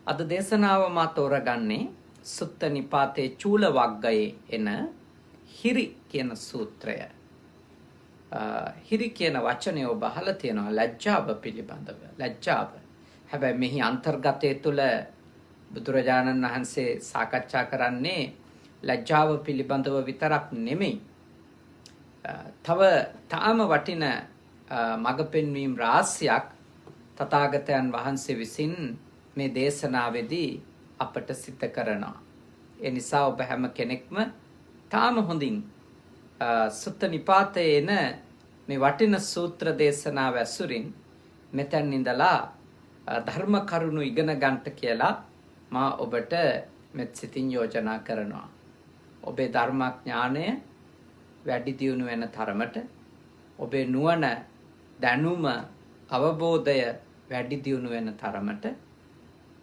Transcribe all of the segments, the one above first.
අද දේශනාව මා තෝරගන්නේ සුත්ත නිපාතේ චූල වග්ගයේ එන හිරි කියන සූත්‍රය. හිරි කියන වචනය ඔබ අහලා තියෙනවා ලැජ්ජාව පිළිබඳව. ලැජ්ජාව. හැබැයි මෙහි අන්තර්ගතය තුළ බුදුරජාණන් වහන්සේ සාකච්ඡා කරන්නේ ලැජ්ජාව පිළිබඳව විතරක් නෙමෙයි. තව තාම වටින මඟ පෙන්වීම් රාශියක් තථාගතයන් වහන්සේ විසින් මේ දේශනාවේදී අපට සිත කරනවා. ඒ නිසා ඔබ හැම කෙනෙක්ම තාම හොඳින් සුත්ත නිපාතයේ එන මේ වටින සූත්‍ර දේශනාව ඇසුරින් මෙතෙන් ඉඳලා ධර්ම කරුණු ඉගෙන ගන්නට කියලා මා ඔබට මෙත් සිතින් යෝජනා කරනවා. ඔබේ ධර්මඥානය වැඩි දියුණු වෙන තරමට ඔබේ නුවණ දැනුම අවබෝධය වැඩි දියුණු වෙන තරමට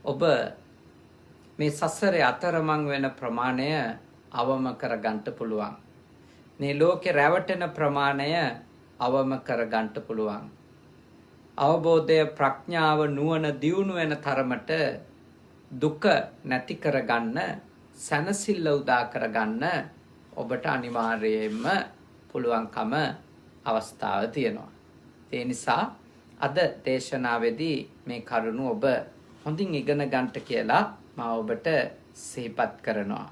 ඔබ මේ සසරේ අතරමං වෙන ප්‍රමාණය අවම කර ගන්නට පුළුවන්. මේ ලෝකේ රැවටෙන ප්‍රමාණය අවම කර ගන්නට පුළුවන්. අවබෝධය ප්‍රඥාව නුවණ දියුණු වෙන තරමට දුක නැති කර ගන්න සැනසෙල්ල උදා කර ගන්න ඔබට අනිවාර්යයෙන්ම පුළුවන්කම අවස්ථාව තියෙනවා. ඒ නිසා අද දේශනාවේදී මේ කරුණු ඔබ හොඳින් ඉගෙන ගන්නට කියලා මා ඔබට සිහිපත් කරනවා.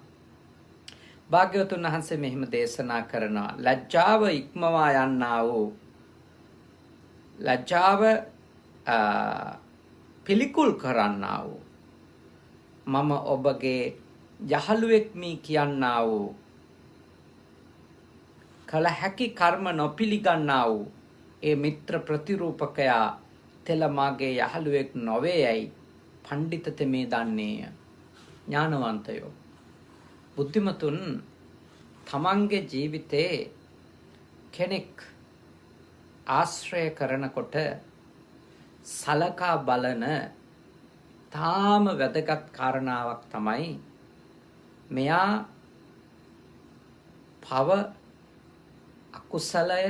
භාග්‍යවතුන් වහන්සේ මෙහිම දේශනා කරනවා ලැජ්ජාව ඉක්මවා යන්නා වූ ලැජ්ජාව පිළිකුල් කරන්නා වූ මම ඔබගේ යහළුවෙක් මී කියන්නා වූ කල හැකි කර්ම නොපිළිගන්නා වූ ඒ මිත්‍ර ප්‍රතිරූපකයා තෙල මාගේ යහළුවෙක් නොවේ යයි පණ්ඩිත තෙමේ දන්නේය. ඥානවන්තයෝ බුද්ධිමතුන් තමන්ගේ ජීවිතේ කෙනෙක් ආශ්‍රය කරනකොට සලකා බලන තාම වැදගත් කාරණාවක් තමයි මෙයා පව අකුසලය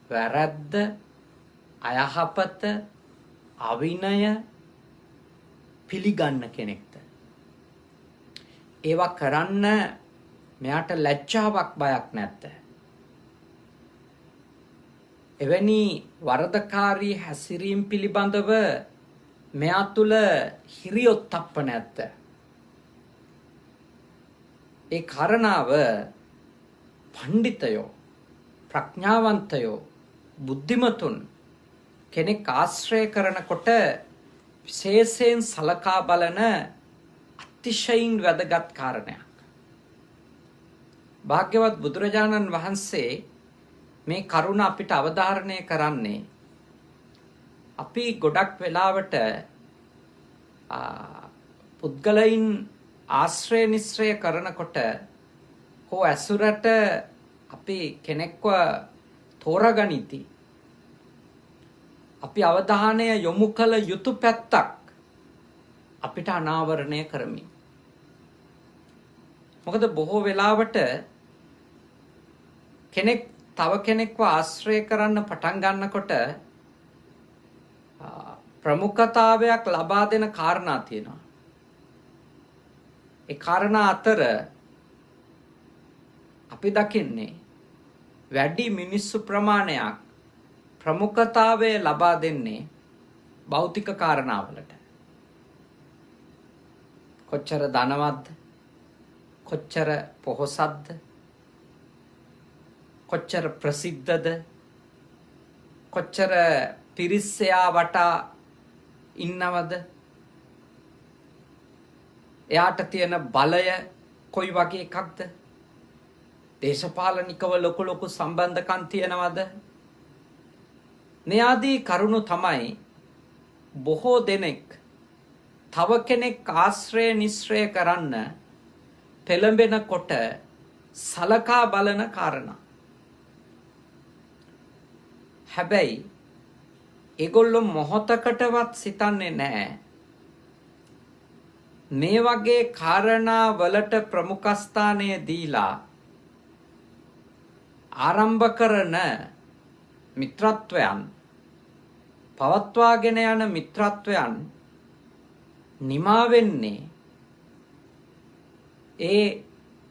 වැරද්ද අයහපත අවිනය පිළිගන්න කෙනෙක්ද. ඒවා කරන්න මෙයාට ලැජ්ජාවක් බයක් නැද්ද? එවැනි වරදකාරී හැසිරීම් පිළිබඳව මෙයා තුළ හිරියොත්ප්ප නැද්ද? ඒ කාරණාව පඬිතයෝ ප්‍රඥාවන්තයෝ බුද්ධිමතුන් කෙනෙක් ආශ්‍රය කරනකොට විශේෂයෙන් සලකා බලන අතිශයින් වැදගත් කාරණයක්. භාග්‍යවත් බුදුරජාණන් වහන්සේ මේ කරුණ අපිට අවධාරණය කරන්නේ අපි ගොඩක් වෙලාවට පුද්ගලයන් ආශ්‍රය නිශ්‍රය කරනකොට හෝ ඇසුරට අපි කෙනෙක්ව තෝරගනිති. අපි අවධානය යොමු කළ යුතු පැත්තක් අපිට අනාවරණය කරමින්. මොකද බොහෝ වෙලාවට කෙනෙක් තව කෙනෙක්ව ආශ්‍රය කරන්න පටන් ගන්නකොට ප්‍රමුඛතාවයක් ලබා දෙන කාරණා තියෙනවා. ඒ කාරණා අතර අපි දකින්නේ වැඩි මිනිස්සු ප්‍රමාණයක් ප්‍රමුඛතාවය ලබා දෙන්නේ භෞතික කාරණාවලට. කොච්චර ධනවත්ද? කොච්චර පොහොසත්ද? කොච්චර ප්‍රසිද්ධද? කොච්චර පිරිස්සයා වටා ඉන්නවද? එයාට තියෙන බලය කොයි වගේ එකක්ද? දේශපාලනිකව ලොකු සම්බන්ධකම් තියෙනවද? මේ ආදී කරුණු තමයි බොහෝ දෙනෙක් තව කෙනෙක් ආශ්‍රය නිශ්‍රය කරන්න පෙළඹෙනකොට සලකා බලන කාරණා. හැබැයි ඒගොල්ලෝ මොහොතකටවත් සිතන්නේ නැහැ මේ වගේ කාරණා වලට ප්‍රමුඛස්ථානය දීලා ආරම්භ කරන මිත්‍රත්වයන් පවත්වාගෙන යන මිත්‍රත්වයන් නිමා වෙන්නේ ඒ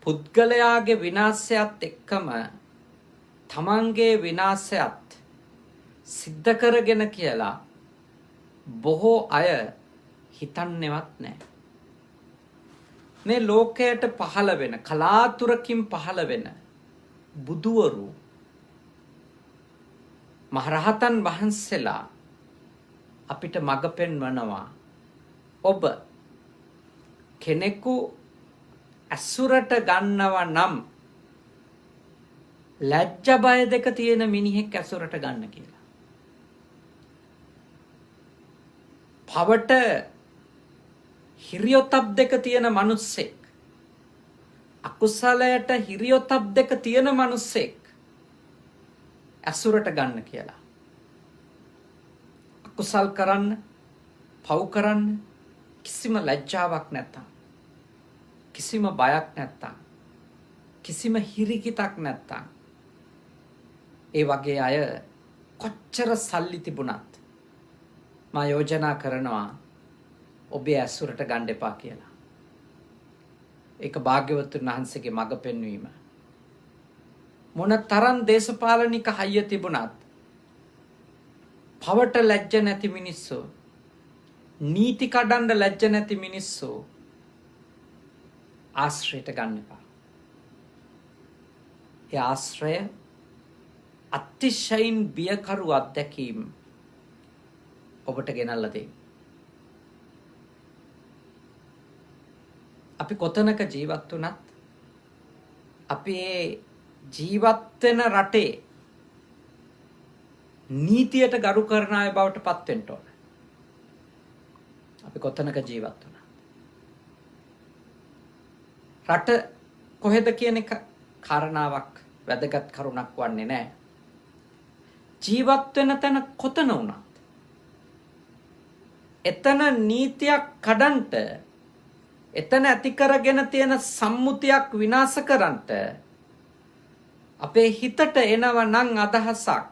පුද්ගලයාගේ විනාශයත් එක්කම තමන්ගේ විනාශයත් සිද්ධ කරගෙන කියලා බොහෝ අය හිතන්නේවත් නැහැ. මේ ලෝකයට පහළ වෙන කලාතුරකින් පහළ වෙන බුදුවරු මහරහතන් වහන්සේලා අපිට මඟ පෙන්වනවා. ඔබ කෙනෙකු ඇසුරට ගන්නව නම් ලැජ්ජ බය දෙක තියෙන මිනිහෙක් ඇසුරට ගන්න කියලා. පවට හිරියොතප් දෙක තියෙන මිනිස්සෙක්, අකුසලයට හිරියොතප් දෙක තියෙන මිනිස්සෙක් ඇසුරට ගන්න කියලා. අකුසල් කරන්න, පව් කරන්න කිසිම ලැජ්ජාවක් නැත්තම්, කිසිම බයක් නැත්තම්, කිසිම හිරිකිතක් නැත්තම්, ඒ වගේ අය කොච්චර සල්ලි තිබුණත් මා යෝජනා කරනවා ඔබේ ඇසුරට ගන්න එපා කියලා. ඒක භාග්‍යවතුන් වහන්සේගේ මඟ පෙන්වීම. මොන තරම් දේශපාලනික හයිය තිබුණත් පවට ලැජ්ජ නැති මිනිස්සු, නීති කඩන්න ලැජ්ජ නැති මිනිස්සු ආශ්‍රයට ගන්න එපා. ඒ ආශ්‍රය අතිශයින් බියකරු අත්දැකීම් ඔබට ගෙනල්ලා දෙයි. අපි කොතනක ජීවත් වුණත් අපි ජීවත් වෙන රටේ නීතියට ගරු කරන අය බවට පත් වෙන්න ඕන. අපි කොතනක ජීවත් වුණත් රට කොහෙද කියන එක කාරණාවක් වැදගත් කරුණක් වන්නේ නැහැ. ජීවත් වෙන තැන කොතන වුණත් එතන නීතියක් කඩන්ට, එතන ඇති කරගෙන තියෙන සම්මුතියක් විනාශ කරන්නට අපේ හිතට එනව නම් අදහසක්,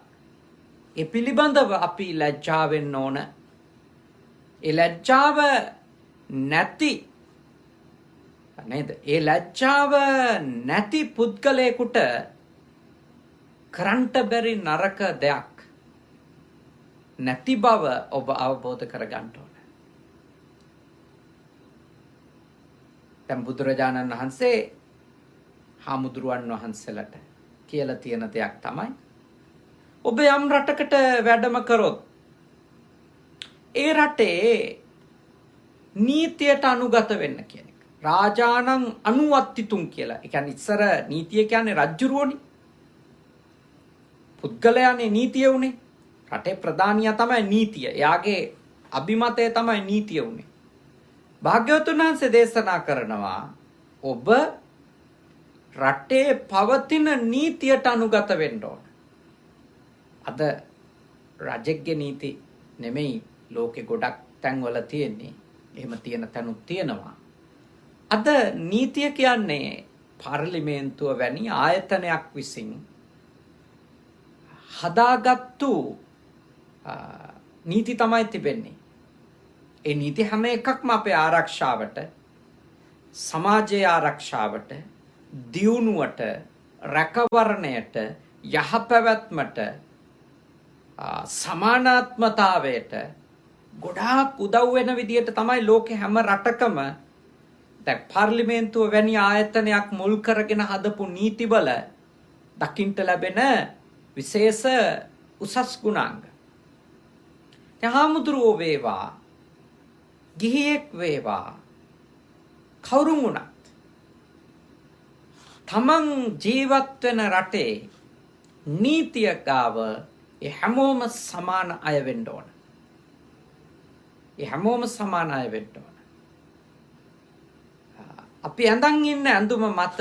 ඒ පිළිබඳව අපි ලැජ්ජා වෙන්න ඕන. ඒ ලැජ්ජාව නැති නේද? ඒ ලැජ්ජාව නැති පුද්ගලයෙකුට කරන්ට බැරි නරක දෙයක් නැති බව ඔබ අවබෝධ කරගන්න ඕන. දැන් බුදුරජාණන් වහන්සේ හාමුදුරුවන් වහන්සේලාට කියලා තියෙන දෙයක් තමයි, ඔබ යම් රටකට වැඩම කරොත් ඒ රටේ නීතියට අනුගත වෙන්න කියන එක. රාජානං අනුවත්තිතුම් කියලා. ඒ කියන්නේ ඉස්සර නීතිය කියන්නේ රජ්ජුරුවනේ. පුද්ගලයානේ නීතිය උනේ. රටේ ප්‍රධානියා තමයි නීතිය. එයාගේ අභිමතය තමයි නීතිය උනේ. භාග්‍යවතුන් වහන්සේ දේශනා කරනවා ඔබ රටේ පවතින නීතියට අනුගත වෙන්න ඕන. අද රජෙක්ගේ නීති නෙමෙයි ලෝකේ ගොඩක් තැන්වල තියෙන්නේ. එහෙම තියෙන තැනුත් තියෙනවා. අද නීතිය කියන්නේ පාර්ලිමේන්තුව වැනි ආයතනයක් විසින් හදාගත්තු නීති තමයි තිබෙන්නේ. ඒ නීති හැම එකක්ම අපේ ආරක්ෂාවට, සමාජයේ ආරක්ෂාවට, දියුණුවට, රැකවරණයට, යහපැවැත්මට, සමානාත්මතාවයට ගොඩාක් උදව් වෙන විදියට තමයි ලෝකේ හැම රටකම දැන් පාර්ලිමේන්තුව වැනි ආයතනයක් මුල් කරගෙන හදපු නීතිවල දකින්ට ලැබෙන විශේෂ උසස් ගුණාංග. දැන් හාමුදුරුවෝ වේවා, ගිහියෙක් වේවා, කවුරුන් වුණත් තමන් ජීවත් වෙන රටේ නීතිය ගාව ඒ හැමෝම සමාන අය වෙන්න ඕන. ඒ හැමෝම සමාන අය වෙන්න ඕන. අපි ඇඳන් ඉන්න ඇඳුම මත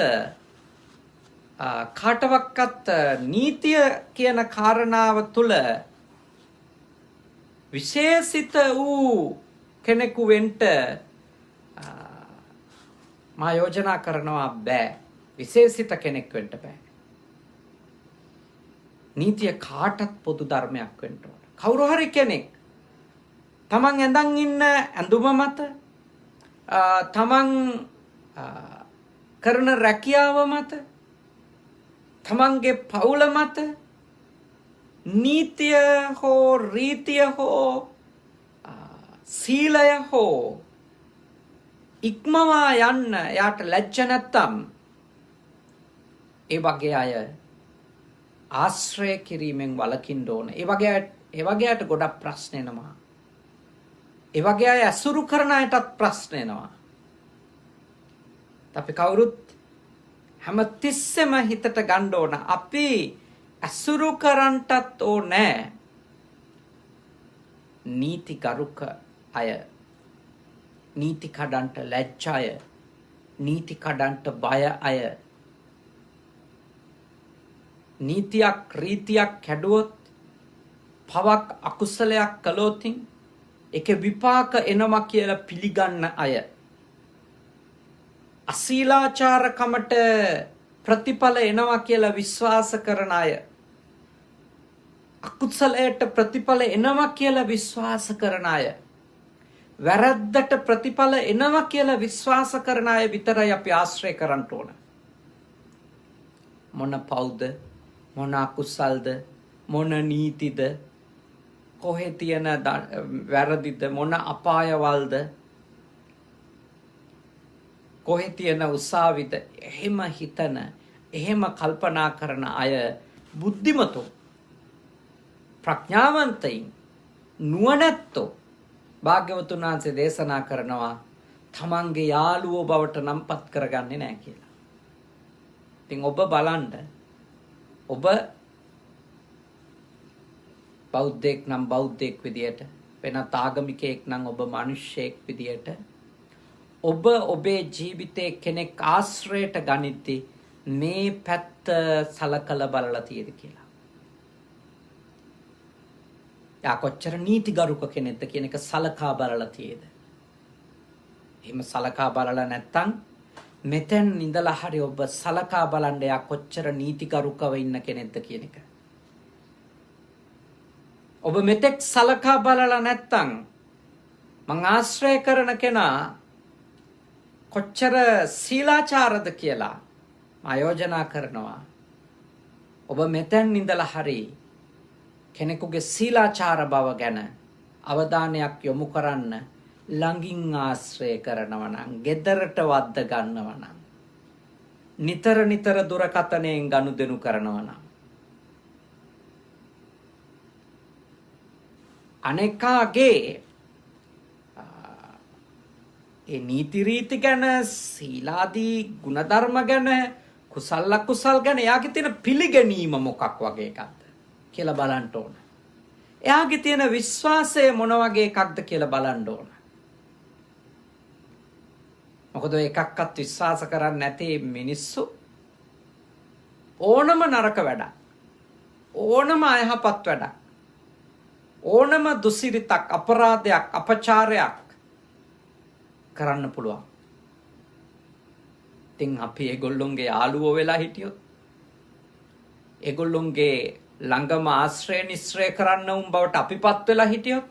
කාටවත් නීතිය කියන කාරණාව තුළ විශේෂිත වූ කෙනෙකු වෙන්න මා යෝජනා කරනවා බෑ. විශේෂිත කෙනෙක් වෙන්න බෑ. නීතිය කාටත් පොදු ධර්මයක් වෙන්න ඕන. කවුරු හරි කෙනෙක් තමන් ඇඳන් ඉන්න ඇඳුම මත, තමන් කරන රැකියාව මත තමන්ගේ පවුල මත නීතිය හෝ රීතිය හෝ සීලය හෝ ඉක්මවා යන්න එයාට ලැජ්ජ නැත්තම් ඒ වගේ අය ආශ්‍රය කිරීමෙන් වළකින්න ඕන. ඒ වගේ අයට ගොඩක් ප්‍රශ්න එනවා. ඒ වගේ අය අසුරු කරන අයටත් ප්‍රශ්න එනවා. අපි කවුරුත් හැම තිස්සෙම හිතට ගන්න ඕන අපි අසුරු කරන්නටත් ඕනේ නීතිගරුක අය, නීති කඩන්ට ලැජ්ජ අය, නීති කඩන්ට බය අය. නීතියක් රීතියක් කැඩුවොත් පවක් අකුසලයක් කළොත් ඒක විපාක එනවා කියලා පිළිගන්න අය. අශීලාචාරකමට ප්‍රතිඵල එනවා කියලා විශ්වාස කරන අය. අකුසලයට ප්‍රතිඵල එනවා කියලා විශ්වාස කරන අය. වැරද්දට ප්‍රතිඵල එනවා කියලා විශ්වාස කරන අය විතරයි අපි ආශ්‍රය කරන්න ඕන. මොන පවුද, මොන අකුසල්ද, මොන නීතිද, කොහේ තියෙන වැරදිද, මොන අපායවල්ද, කොහේ තියෙන උසාවිද, එහෙම හිතන, එහෙම කල්පනා කරන අය බුද්ධිමතෝ, ප්‍රඥාවන්තයින්, නුවණැත්තෝ භාග්‍යවතුන් වහන්සේ දේශනා කරනවා තමන්ගේ යාළුවෝ බවට නම්පත් කරගන්නේ නැහැ කියලා. ඉතින් ඔබ බලන්න, ඔබ බෞද්ධෙක් නම් බෞද්ධෙක් විදියට, වෙනත් ආගමිකයෙක් නම් ඔබ මිනිස්සෙක් විදියට ඔබ ඔබේ ජීවිතේ කෙනෙක් ආශ්‍රයයට ගනිද්දී මේ පැත්ත සලකලා බලලා තියෙද කියලා. යා කොච්චර නීතිගරුක කෙනෙක්ද කියන එක සලකා බලලා තියෙද. එහෙම සලකා බලලා නැත්තම් මෙතෙන් ඉඳලා හරි ඔබ සලකා බලන්න යා කොච්චර නීතිගරුකව ඉන්න කෙනෙක්ද කියන එක. ඔබ මෙතෙක් සලකා බලලා නැත්තම් මං ආශ්‍රය කරන කෙනා කොච්චර සීලාචාරද කියලා ආයෝජනා කරනවා. ඔබ මෙතෙන් ඉඳලා හරි කෙනෙකුගේ සීලාචාර බව ගැන අවධානයක් යොමු කරන්න ළඟින් ආශ්‍රය කරනවා නම්, ගෙදරට වද්ද ගන්නවා නම්, නිතර දුරකථනයෙන් ගනුදෙනු කරනවා නම්, අනෙකාගේ ඒ නීති රීති ගැන, සීලාදී ගුණධර්ම ගැන, කුසල අකුසල් ගැන එයාගේ තියෙන පිළිගැනීම මොකක් වගේ එකක්ද කියලා බලන්න ඕන. එයාගේ තියෙන විශ්වාසය මොන වගේ එකක්ද කියලා බලන්න ඕන. මොකද එකක්වත් විශ්වාස කරන්නේ නැති මිනිස්සු ඕනම නරක වැඩක්, ඕනම අයහපත් වැඩක්, ඕනම දුසිරිතක්, අපරාධයක්, අපචාරයක් කරන්න පුළුවන්. ඉතින් අපි ඒගොල්ලොන්ගේ යාළුවෝ වෙලා හිටියොත්, ඒගොල්ලොන්ගේ ළඟම ආශ්‍රය නිශ්‍රය කරන්න උන් බවට අපිපත් වෙලා හිටියොත්,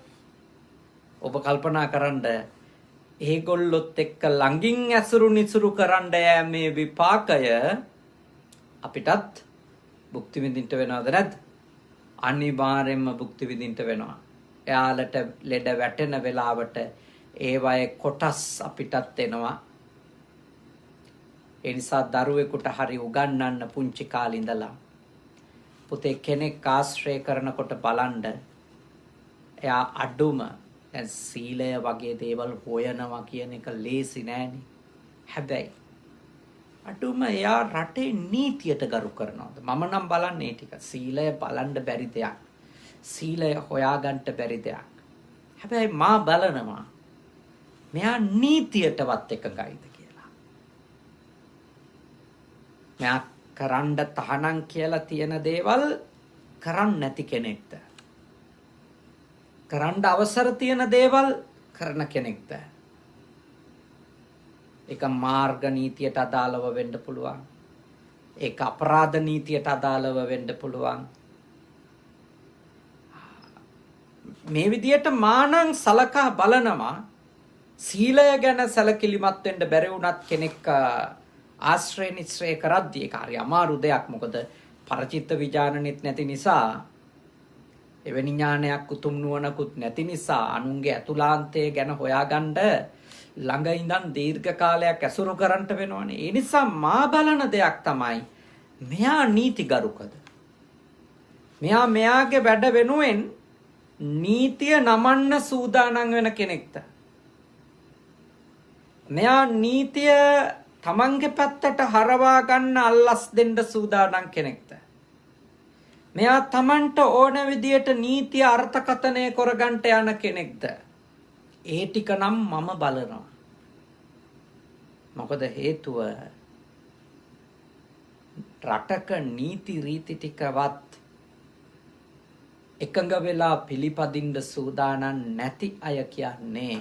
ඔබ කල්පනා කරන්න ඒගොල්ලොත් එක්ක ළඟින් ඇසුරු නිසුරු කරන්න මේ විපාකය අපිටත් භුක්ති විඳින්න වෙනවද නැද්ද? අනිවාර්යෙන්ම භුක්ති විඳින්න වෙනවා. එයාලට ලෙඩ වැටෙන වෙලාවට ඒවයේ කොටස් අපිටත් එනවා. ඒ නිසා දරුවෙකුට හරි උගන්වන්න පුංචි කාලේ ඉඳලා පුතේ කෙනෙක් ආශ්‍රය කරනකොට බලන්න එයා අඩුම දැන් සීලය වගේ දේවල් හොයනවා කියන එක ලේසි නෑනේ. හැබැයි අඩුම එයා රටේ නීතියට ගරු කරනවද? මම නම් බලන්නේ ටික සීලය බලන්න බැරි දෙයක්, සීලය හොයාගන්න බැරි දෙයක්. හැබැයි මා බලනවා මෙයා නීතියටවත් එකගයිද කියලා. මෙයා කරන්න තහනම් කියලා තියෙන දේවල් කරන්න නැති කෙනෙක්ද? කරන්න අවසර තියෙන දේවල් කරන කෙනෙක්ද? ඒක මාර්ග නීතියට අදාළව වෙන්න පුළුවන්. ඒක අපරාධ නීතියට අදාළව වෙන්න පුළුවන්. මේ විදියට මානං සලකා බලනවා සීලය ගැන සැලකිලිමත් වෙන්න බැරි වුණත් කෙනෙක් ආශ්‍රය නිශ්‍රය කරද්දී ඒක හරි අමාරු දෙයක්. මොකද පරචිත්ත විඥානෙත් නැති නිසා එවැනි ඥානයක් උතුම් නුවණකුත් නැති නිසා අනුන්ගේ අතුලාන්තය ගැන හොයාගන්න ළඟ ඉඳන් දීර්ඝ කාලයක් ඇසුරු කරන්නට වෙනවනේ. ඒ නිසා මා බලන දෙයක් තමයි මෙයා නීතිගරුකද? මෙයාගේ වැඩ වෙනුවෙන් නීතිය නමන්න සූදානම් වෙන කෙනෙක්ද? මෙයා නීතිය තමන්ගේ පැත්තට හරවා ගන්න අල්ලස් දෙන්න සූදානම් කෙනෙක්ද? මෙයා තමන්ට ඕන විදියට නීතිය අර්ථකථනය කරගන්න යන කෙනෙක්ද? ඒ ටික නම් මම බලනවා. මොකද හේතුව රටක නීති රීති ටිකවත් එකඟ වෙලා පිළිපදින්න සූදානම් නැති අය කියන්නේ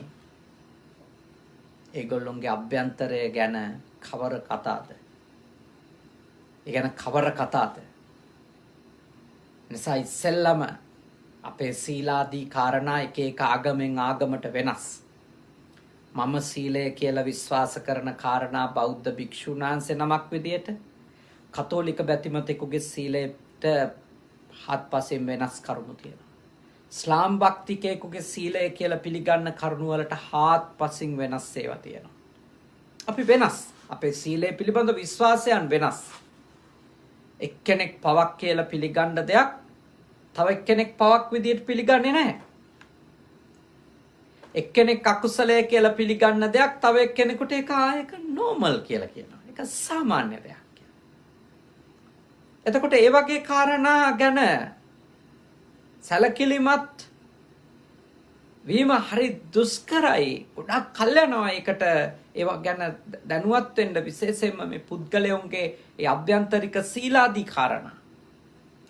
ඒගොල්ලොන්ගේ අභ්‍යන්තරය ගැන කවර කතාද? ඒ ගැන කවර කතාද? නිසා ඉස්සෙල්ලම අපේ සීලාදී කාරණා එක එක ආගමෙන් ආගමට වෙනස්. මම සීලය කියලා විශ්වාස කරන කාරණා බෞද්ධ භික්ෂුන් වහන්සේ නමක් විදියට කතෝලික බැතිමතෙකුගේ සීලයට හත්පසින් වෙනස් කරුණු තියෙනවා. ඉස්ලාම් භක්තිකයෙකුගේ සීලය කියලා පිළිගන්න කරුණු වලට හාත්පසින් වෙනස් ඒවා තියෙනවා. අපි වෙනස්. අපේ සීලය පිළිබඳ විශ්වාසයන් වෙනස්. එක්කෙනෙක් පවක් කියලා පිළිගන්න දෙයක් තව එක්කෙනෙක් පවක් විදියට පිළිගන්නේ නැහැ. එක්කෙනෙක් අකුසලය කියලා පිළිගන්න දෙයක් තව එක්කෙනෙකුට ඒක ආයක නෝමල් කියලා කියනවා. ඒක සාමාන්‍ය දෙයක් කියලා. එතකොට ඒ වගේ කාරණා ගැන සැලකිලිමත් වීම හරි දුෂ්කරයි. ගොඩක් කල් යනවා ඒකට ඒවා ගැන දැනුවත් වෙන්න, විශේෂයෙන්ම මේ පුද්ගලයන්ගේ ඒ අභ්‍යන්තරික සීලාදී කාරණා.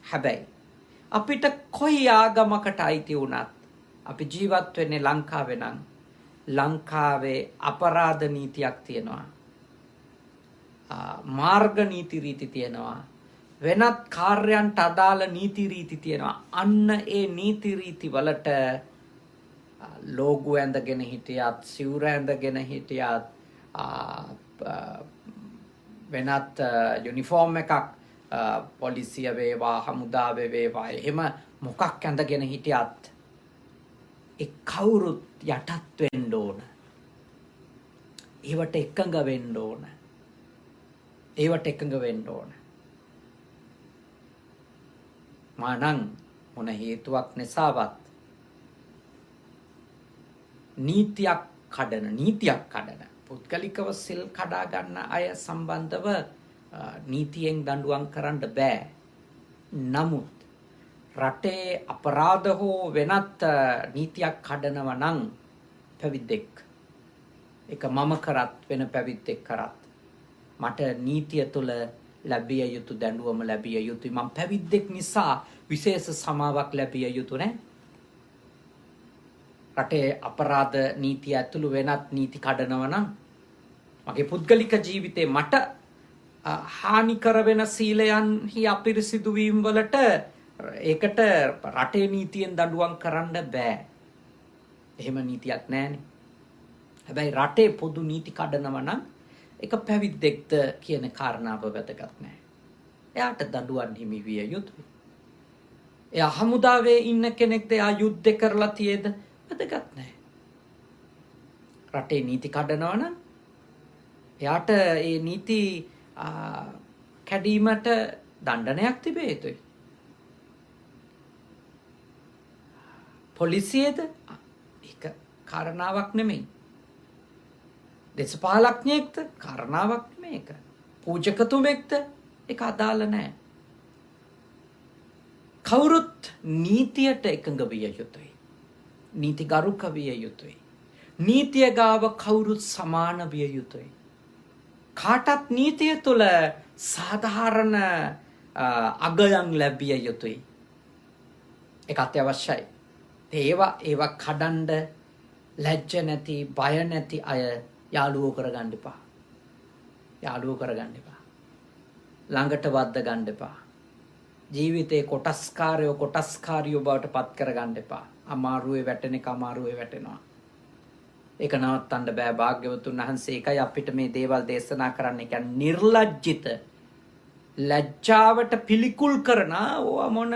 හැබැයි අපිට කොයි ආගමකට අයිති වුණත් අපි ජීවත් වෙන්නේ ලංකාවේ නම් ලංකාවේ අපරාධ නීතියක් තියෙනවා. මාර්ග නීති රීති තියෙනවා. වෙනත් කාර්යයන්ට අදාළ නීති රීති තියෙනවා. අන්න ඒ නීති රීති වලට ලෝගෝ ඇඳගෙන හිටියත්, සිවුර ඇඳගෙන හිටියත්, වෙනත් යුනිෆෝම් එකක් පොලිසිය වේවා, හමුදාවේ වේවා, එහෙම මොකක් ඇඳගෙන හිටියත් ඒ කවුරුත් යටත් වෙන්න ඕන. ඒවට එකඟ වෙන්න ඕන. ඒවට එකඟ වෙන්න ඕන. මානං මොන හේතුවක් නිසාවත් නීතියක් කඩන පුද්ගලිකව සිල් කඩා ගන්න අය සම්බන්ධව නීතියෙන් දඬුවම් කරන්න බෑ. නමුත් රටේ අපරාධ හෝ වෙනත් නීතියක් කඩනවා නම් පැවිද්දෙක්, ඒක මම කරත් වෙන පැවිද්දෙක් කරත් මට නීතිය තුළ ලැබිය යුතු දඬුවම ලැබිය යුතුයි. මම පැවිද්දෙක් නිසා විශේෂ සමාවක් ලැබිය යුතු නෑ. රටේ අපරාධ නීතිය ඇතුළු වෙනත් නීති කඩනවා නම් මගේ පුද්ගලික ජීවිතේ මට හානි කර වෙන සීලයන්හි අපිරිසිදු වීම වලට ඒකට රටේ නීතියෙන් දඬුවම් කරන්න බෑ. එහෙම නීතියක් නැහැනේ. හැබැයි රටේ පොදු නීති කඩනවා නම් ඒක පැවිද්දෙක්ද කියන කාරණාව වැදගත් නැහැ. එයාට දඬුවම් හිමි විය යුතුයි. එයා හමුදාවේ ඉන්න කෙනෙක්ද, එයා යුද්ධ කරලා තියේද, වැදගත් නැහැ. රටේ නීති කඩනවා නම් එයාට ඒ නීති කැඩීමට දණ්ඩනයක් තිබිය යුතුයි. පොලිසියද ඒක කාරණාවක් නෙමෙයි. දේශපාලඥයෙක්ද කාරණාවක් නෙමෙයි ඒක. පූජකතුමෙක්ද ඒක අදාළ නැහැ. කවුරුත් නීතියට එකඟ විය යුතුයි. නීතිගරුක විය යුතුයි. නීතිය ගාව කවුරුත් සමාන විය යුතුයි. කාටත් නීතිය තුළ සාධාරණ අගයන් ලැබිය යුතුයි. ඒක අත්‍යවශ්‍යයි. ඒවා කඩන්ඩ ලැජ්ජ නැති, බය නැති අය යාළුවෝ කරගන්න එපා. යාළුවෝ කරගන්න එපා. ළඟට වද්ද ගන්න එපා. ජීවිතේ කොටස්කාරයෝ බවට පත් කරගන්න එපා. අමාරුවේ වැටෙන එක අමාරුවේ වැටෙනවා. ඒක නවත්තන්න බෑ භාග්‍යවතුන් වහන්සේ. ඒකයි අපිට මේ දේවල් දේශනා කරන්න. ඒක නිර්ලජ්ජිත ලැජ්ජාවට පිළිකුල් කරන ඕවා මොන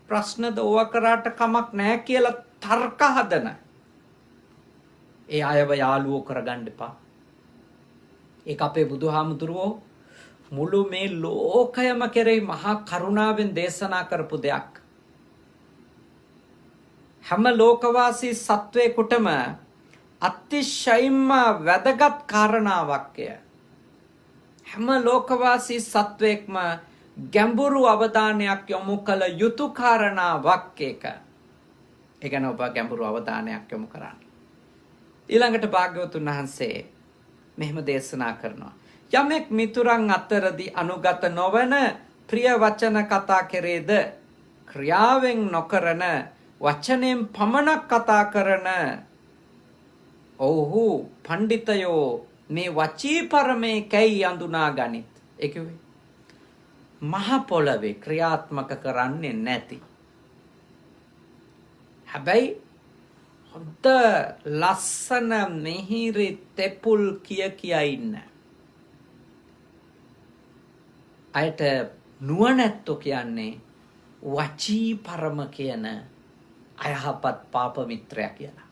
ප්‍රශ්නද ඕවා කරාට කමක් නැහැ කියලා තර්ක හදන ඒ අයව යාළුවෝ කරගන්න එපා. ඒක අපේ බුදුහාමුදුරුවෝ මුළු මේ ලෝකයම කෙරෙහි මහා කරුණාවෙන් දේශනා කරපු දෙයක්. හැම ලෝකවාසී සත්වයෙකුටම අතිශයින්ම වැදගත් කාරණාවක්ය. හැම ලෝකවාසී සත්වයෙක්ම ගැඹුරු අවධානයක් යොමු කළ යුතු කාරණාවක් ඒක. ඒ ගැන ඔබ ගැඹුරු අවධානයක් යොමු කරන්න. ඊළඟට භාග්‍යවතුන් වහන්සේ මෙහෙම දේශනා කරනවා. යමෙක් මිතුරන් අතරදී අනුගත නොවන ප්‍රිය වචන කතා කෙරේද ක්‍රියාවෙන් නොකරන වචනෙන් පමණක් කතා කරන ඔව්හු පඬිතයෝ මේ වචී පරමේ කැයි අඳුනා ගනිත්. ඒ කිව්වේ මහ පොළවේ ක්‍රියාත්මක කරන්නේ නැති. හැබැයි හොඳ ලස්සන මිහිරි තෙපුල් කියා ඉන්න අයට නුවණැත්තෝ කියන්නේ වචී පරම කියන අයහපත් පාප මිත්‍රයා කියලා.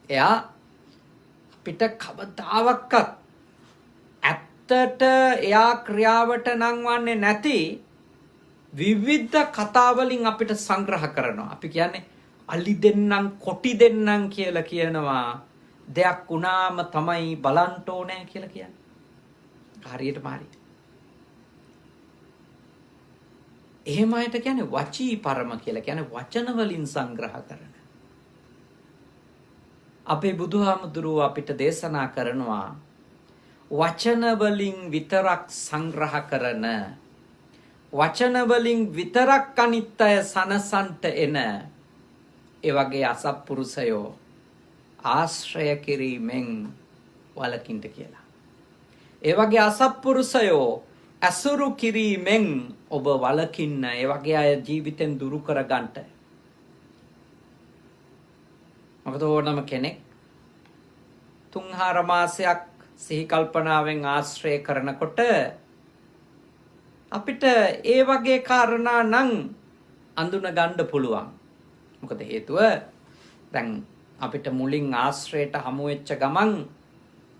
එයා අපිට කවදාවත් ඇත්තට එයා ක්‍රියාවට නංවන්නේ නැති විවිධ කතා වලින් අපිට සංග්‍රහ කරනවා. අපි කියන්නේ අලි දෙන්නම් කොටි දෙන්නම් කියලා කියනවා. දෙයක් වුණාම තමයි බලන්න ඕනේ කියලා කියන්නේ. හරියටම හරි. එහෙම අයට කියන්නේ වචී පරම කියලා කියන්නේ වචන වලින් සංග්‍රහ කරන. අපේ බුදුහාමුදුරුවෝ අපිට දේශනා කරනවා වචන වලින් විතරක් සංග්‍රහ කරන වචන වලින් විතරක් අනිත් අය සනසන්ට එන ඒ වගේ අසත්පුරුෂයෝ ආශ්‍රය කිරීමෙන් වළකින්න කියලා. ඒ වගේ අසත්පුරුෂයෝ අසුරු කිරීමෙන් ඔබ වළකින්න. ඒ වගේ අය ජීවිතෙන් දුරු කරගන්නට. මොකද ඕනම කෙනෙක් 3-4 මාසයක් සිහි කල්පනාවෙන් ආශ්‍රය කරනකොට අපිට ඒ වගේ කාරණා නම් අඳුන ගන්න පුළුවන්. මොකද හේතුව දැන් අපිට මුලින් ආශ්‍රයයට හමු වෙච්ච ගමන්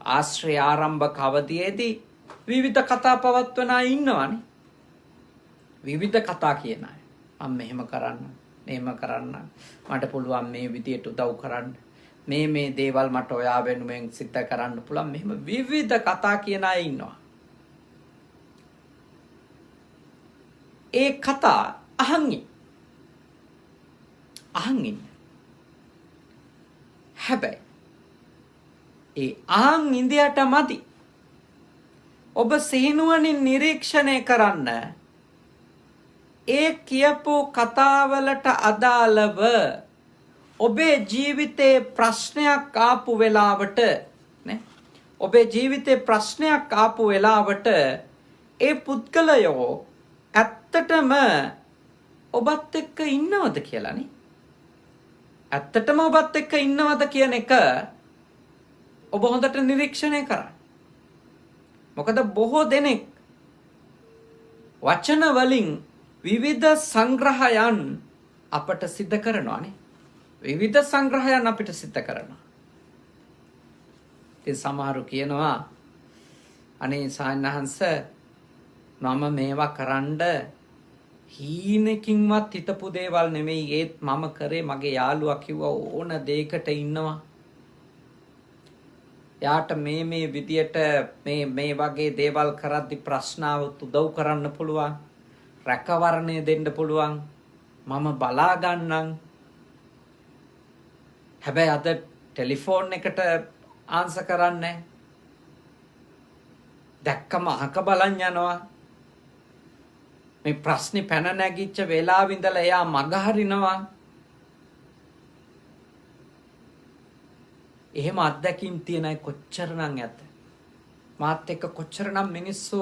ආශ්‍රය ආරම්භක අවධියේදී විවිධ කතා පවත්වන අය ඉන්නවනේ. විවිධ කතා කියන අය. මම මෙහෙම මෙහෙම කරන්න මට පුළුවන් මේ විදියට උදව් කරන්න මේ දේවල් මට ඔයා වෙනුවෙන් සිද්ධ කරන්න පුළුවන් මෙහෙම විවිධ කතා කියන අය ඉන්නවා. ඒ කතා අහන් ඉන්න. හැබැයි ඒ අහන් ඉන්දියට මදි. ඔබ සිහිනුවණින් නිරීක්ෂණය කරන්න ඒ කියපු කතාවලට අදාළව ඔබේ ජීවිතේ ප්‍රශ්නයක් ආපු වෙලාවට නේ ඔබේ ජීවිතේ ප්‍රශ්නයක් ආපු වෙලාවට ඒ පුද්ගලයෝ ඇත්තටම ඔබත් එක්ක ඉන්නවද කියලා නේ ඇත්තටම ඔබත් එක්ක ඉන්නවද කියන එක ඔබ හොඳට නිරීක්ෂණය කරන්න. මොකද බොහෝ දෙනෙක් වචන වලින් විවිධ සංග්‍රහයන් අපට සිද්ධ කරනවානේ. විවිධ සංග්‍රහයන් අපිට සිද්ධ කරනවා. ඉතින් සමහරු කියනවා අනේ සාන්නහංස මම මේවා කරන්න හීනකින්වත් හිතපු දේවල් නෙමෙයි. ඒත් මම කරේ මගේ යාළුවා කිව්වා ඕන දෙයකට ඉන්නවා. යාට මේ විදියට මේ වගේ දේවල් කරද්දි ප්‍රශ්නාවත් උදව් කරන්න පුළුවන්. රැකවරණය දෙන්න පුළුවන්. මම බලා ගන්නම්. හැබැයි අද ටෙලිෆෝන් එකට ආන්සර් කරන්නේ. දැක්කම අහක බලන් යනවා. මේ ප්‍රශ්නේ පැන නැගිච්ච වෙලාව ඉඳලා එයා මග හරිනවා. එහෙම අත්දැකීම් තියෙන අය කොච්චරනම් ඇත. මාත් එක්ක කොච්චරනම් මිනිස්සු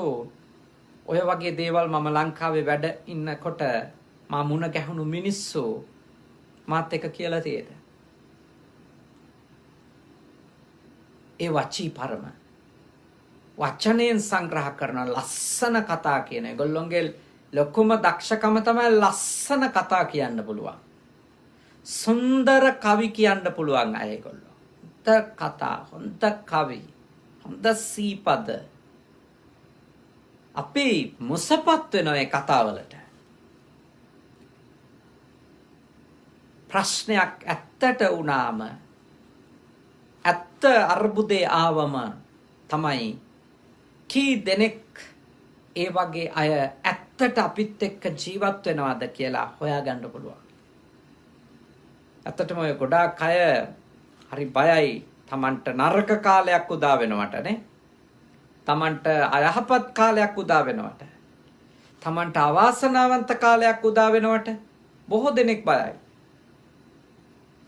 ඔය වගේ දේවල් මම ලංකාවේ වැඩ ඉන්නකොට මා මුණ ගැහුණු මිනිස්සු මාත් එක්ක කියලා තියෙද. ඒ වචී පරම වචනයෙන් සංග්‍රහ කරන ලස්සන කතා කියන ඒගොල්ලොන්ගේ ලොකුම දක්ෂකම තමයි ලස්සන කතා කියන්න පුළුවන්. සුන්දර කවි කියන්න පුළුවන් අය ඒගොල්ලෝ. හොඳ කතා, හොඳ කවි, හොඳ සීපද. අපි මුසපත් වෙනවා ඒ කතාවලට. ප්‍රශ්නයක් ඇත්තට වුණාම ඇත්ත අර්බුදේ ආවම තමයි කී දෙනෙක් ඒ වගේ අය ඇත්තට අපිත් එක්ක ජීවත් වෙනවද කියලා හොයාගන්න පුළුවන්. ඇත්තටම ඔය ගොඩාක් අය හරි බයයි Tamanට නරක කාලයක් උදා වෙනවට නේ. Tamanට අයහපත් කාලයක් උදා වෙනවට. Tamanට අවාසනාවන්ත කාලයක් උදා වෙනවට බොහෝ දෙනෙක් බයයි.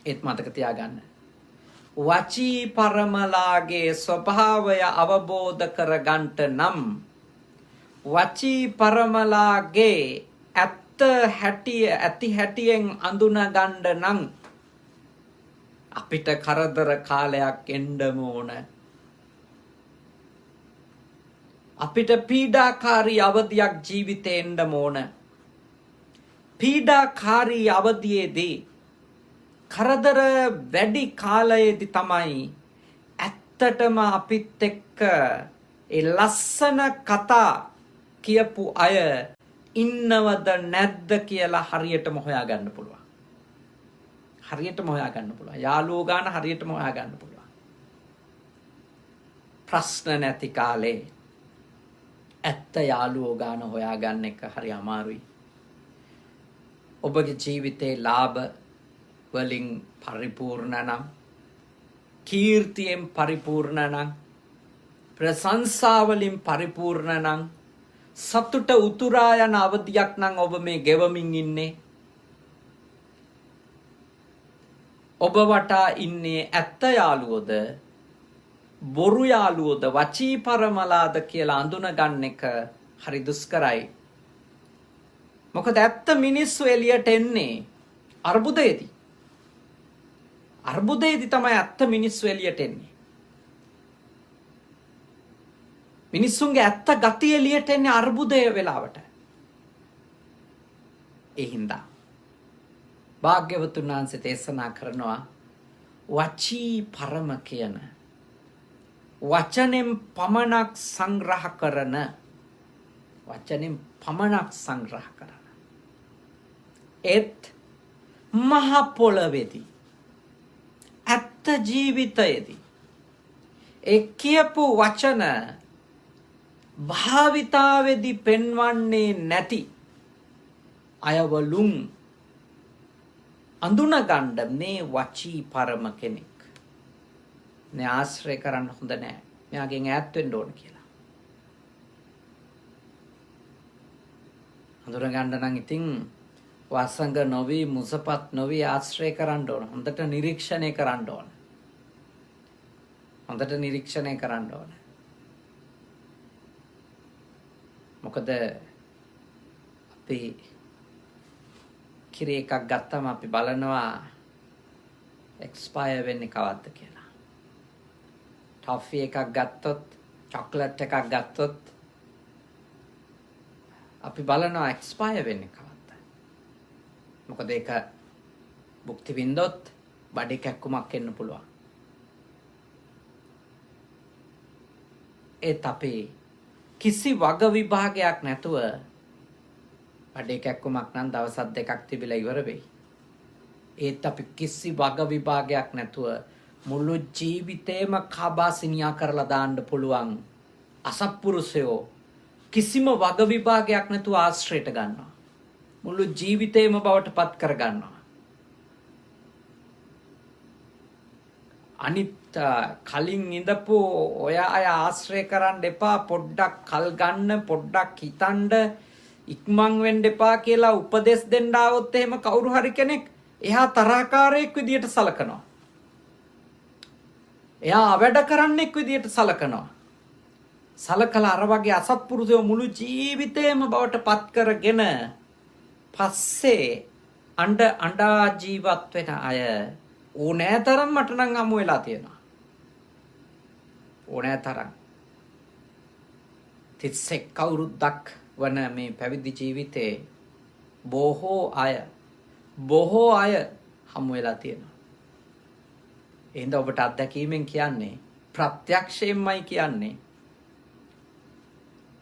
ඒත් මතක තියාගන්න. වචී පරමලාගේ ස්වභාවය අවබෝධ කරගන්නට නම් වචී පරමලාගේ ඇති හැටියෙන් අඳුන ගන්න නම් අපිට කරදර කාලයක් එන්නම ඕන. අපිට පීඩාකාරී අවධියක් ජීවිතේ එන්නම ඕන. පීඩාකාරී අවධියේදී කරදර වැඩි කාලයේදී තමයි ඇත්තටම අපිත් එක්ක ඒ ලස්සන කතා කියපු අය ඉන්නවද නැද්ද කියලා හරියටම හොයාගන්න පුළුවන්. හරියටම හොයාගන්න පුළුවන්. යාළුවෝ ගන්න හරියටම හොයාගන්න පුළුවන්. ප්‍රශ්න නැති කාලේ ඇත්ත යාළුවෝ ගන්න හොයාගන්න එක හරි අමාරුයි. ඔබගේ ජීවිතේ ලාභ වලින් පරිපූර්ණ නම්, කීර්තියෙන් පරිපූර්ණ නම්, ප්‍රශංසා වලින් පරිපූර්ණ නම්, සතුට උතුරා යන අවධියක් නම් ඔබ මේ ගෙවමින් ඉන්නේ. ඔබ වටා ඉන්නේ ඇත්ත යාළුවෝද බොරු යාළුවෝද වචී පරමලාද කියලා අඳුන ගන්න එක හරි දුෂ්කරයි. මොකද ඇත්ත මිනිස්සු එළියට එන්නේ අර්බුදයේදී. අර්බුදයේදී තමයි ඇත්ත මිනිස්සු එළියට එන්නේ. මිනිස්සුන්ගේ ඇත්ත ගතිය එළියට එන්නේ අර්බුදය වෙලාවට. ඒ හින්දා භාග්‍යවතුන් වහන්සේ දේශනා කරනවා වචී පරම කියන වචනෙන් පමණක් සංග්‍රහ කරන ඒත් මහ පොළවේදී ඇත්ත ජීවිතයේදී ඒ කියපු වචන භාවිතාවේදී පෙන්වන්නේ නැති අයවලුන් අඳුනගන්න මේ වචී පරම කෙනෙක් නේ ආශ්‍රය කරන්න හොඳ නෑ. මෙයාගෙන් ඈත් වෙන්න ඕන කියලා. අඳුනගන්න නම් ඉතින් වසංග නොවි මුසපත් නොවි ආශ්‍රය කරන්න ඕන. හොඳට නිරීක්ෂණය කරන්න ඕන. මොකද අපි කිරි එකක් ගත්තම අපි බලනවා එක්ස්පයර් වෙන්නේ කවද්ද කියලා. ටොෆි එකක් ගත්තොත්, චොක්ලට් එකක් ගත්තොත් අපි බලනවා එක්ස්පයර් වෙන්නේ කවද්ද. මොකද ඒක භුක්ති විඳොත් බඩේ කැක්කුමක් එන්න පුළුවන්. ඒත් අපි කිසි වග විභාගයක් නැතුව බඩේ කැක්කුමක් නම් දවස් දෙකක් තිබිලා ඉවර වෙයි. ඒත් අපි කිසි වග විභාගයක් නැතුව මුළු ජීවිතේම කාබාසිනියා කරලා දාන්න පුළුවන් අසත්පුරුෂයෝ කිසිම වග විභාගයක් නැතුව ආශ්‍රයට ගන්නවා. මුළු ජීවිතේම බවට පත් කර ගන්නවා. අනිත් කලින් ඉඳපු ඔය අය ආශ්‍රය කරන්න එපා, පොඩ්ඩක් කල් ගන්න, පොඩ්ඩක් හිතන්න, ඉක්මන් වෙන්න එපා කියලා උපදෙස් දෙන්න ආවොත් එහෙම කවුරු හරි කෙනෙක් එහා තරහකාරයෙක් විදියට සලකනවා. එයා වැඩ කරන්නෙක් විදියට සලකනවා. සලකලා අර වගේ අසත්පුරුෂයෝ මුළු ජීවිතේම බවට පත් කරගෙන පස්සේ අඬා ජීවත් වෙන අය ඕනෑ තරම් මට නම් හමු වෙලා තියෙනවා. ඕනෑ තරම් 31 අවුරුද්දක් වන මේ පැවිදි ජීවිතේ බොහෝ අය හමු වෙලා තියෙනවා. එහෙනම් ඔබට අත්දැකීමෙන් කියන්නේ ප්‍රත්‍යක්ෂයෙන්මයි කියන්නේ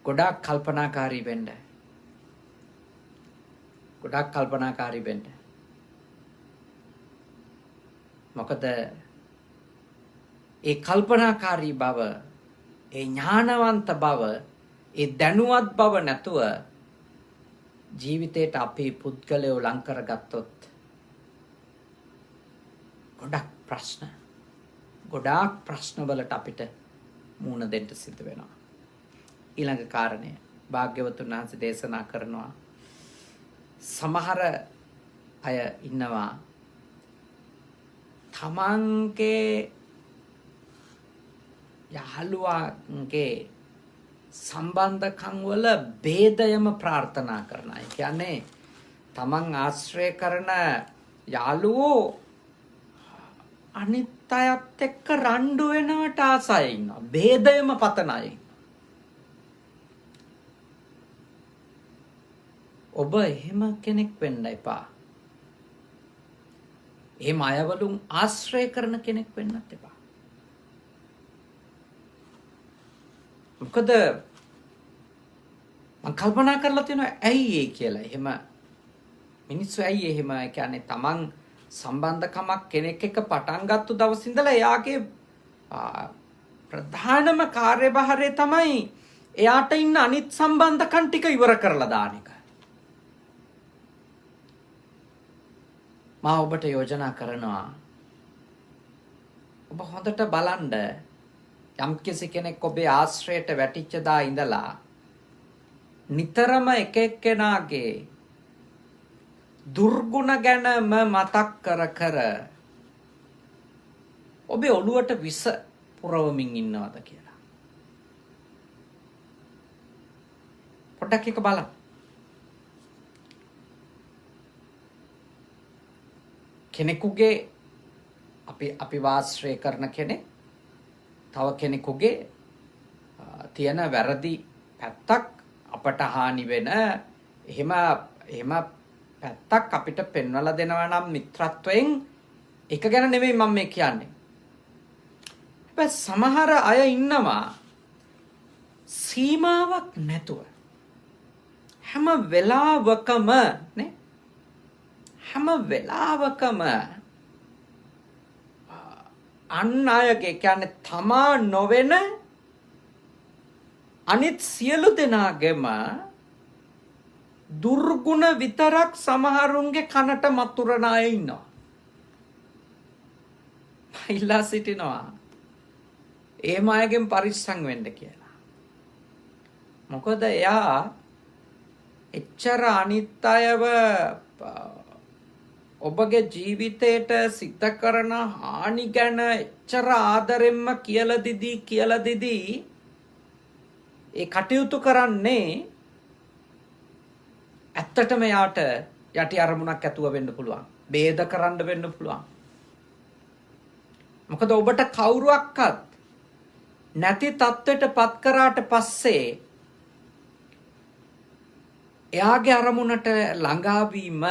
ගොඩාක් කල්පනාකාරී වෙන්න. ගොඩාක් කල්පනාකාරී වෙන්න. මොකද ඒ කල්පනාකාරී බව, ඒ ඥානවන්ත බව, ඒ දැනුවත් බව නැතුව ජීවිතේට අපි පුද්ගලයෝ ලං කරගත්තොත් ගොඩාක් ප්‍රශ්න වලට අපිට මුහුණ දෙන්න සිද්ධ වෙනවා. ඊළඟ කාරණය භාග්‍යවතුන් වහන්සේ දේශනා කරනවා සමහර අය ඉන්නවා තමන්ගේ යහළුවාගේ සම්බන්ධකම් වල ભેදයම ප්‍රාර්ථනා කරන අය. කියන්නේ තමන් ආශ්‍රය කරන යාළුවෝ අනිත් අයත් එක්ක රණ්ඩු වෙනවට ආසයි ඉන්නවා. ભેදයම පතන අය. ඔබ එහෙම කෙනෙක් වෙන්න එපා. එහෙම අයවලුන් ආශ්‍රය කරන කෙනෙක් වෙන්නත් එපා. මොකද මම කල්පනා කරලා තියෙනවා ඇයි ඒ කියලා. එහෙම මිනිස්සු ඇයි එහෙම කියන්නේ තමන් සම්බන්ධකමක් කෙනෙක් එක්ක පටන් ගත්ත දවස් ඉඳලා එයාගේ ප්‍රධානම කාර්යභාරය තමයි එයාට ඉන්න අනිත් සම්බන්ධකම් ටික ඉවර කරලා දාන එක. මා ඔබට යෝජනා කරනවා ඔබ හොඳට බලන්න යම්කිසි කෙනෙක් ඔබේ ආශ්‍රයයට වැටිච්ච දා ඉඳලා නිතරම එක එක්කෙනාගේ දුර්ගුණ ගැනම මතක් කර ඔබේ ඔළුවට විස පුරවමින් ඉන්නවද කියලා පොඩ්ඩක් එක බලන්න. කෙනෙකුගේ අපි වාශ්‍රය කරන කෙනෙක් තව කෙනෙකුගේ තියෙන වැරදි පැත්තක් අපට හානි වෙන එහෙම පැත්තක් අපිට පෙන්වලා දෙනවා නම් මිත්‍රත්වයෙන් එක ගැන නෙමෙයි මම මේ කියන්නේ. හැබැයි සමහර අය ඉන්නවා සීමාවක් නැතුව හැම වෙලාවකම අන් අයගේ කියන්නේ තමා නොවන අනිත් සියලු දෙනාගේම දුර්ගුණ විතරක් සමහරුන්ගේ කනට මතුරන අය ඉන්නවා. ඉල්ලා සිටිනවා එහෙම අයගෙන් පරිස්සම් වෙන්න කියලා. මොකද එයා එච්චර අනිත් අයව ඔබගේ ජීවිතයට සිද්ධ කරන හානි ගැන එච්චර ආදරෙන්ම කියලා දිදී ඒ කටයුතු කරන්නේ ඇත්තටම යාට යටි අරමුණක් ඇතුව වෙන්න පුළුවන්. ભેද කරන්න වෙන්න පුළුවන්. මොකද ඔබට කවුරුවක්වත් නැති තත්ත්වයට පත් කරාට පස්සේ එයාගේ අරමුණට ළඟා වීම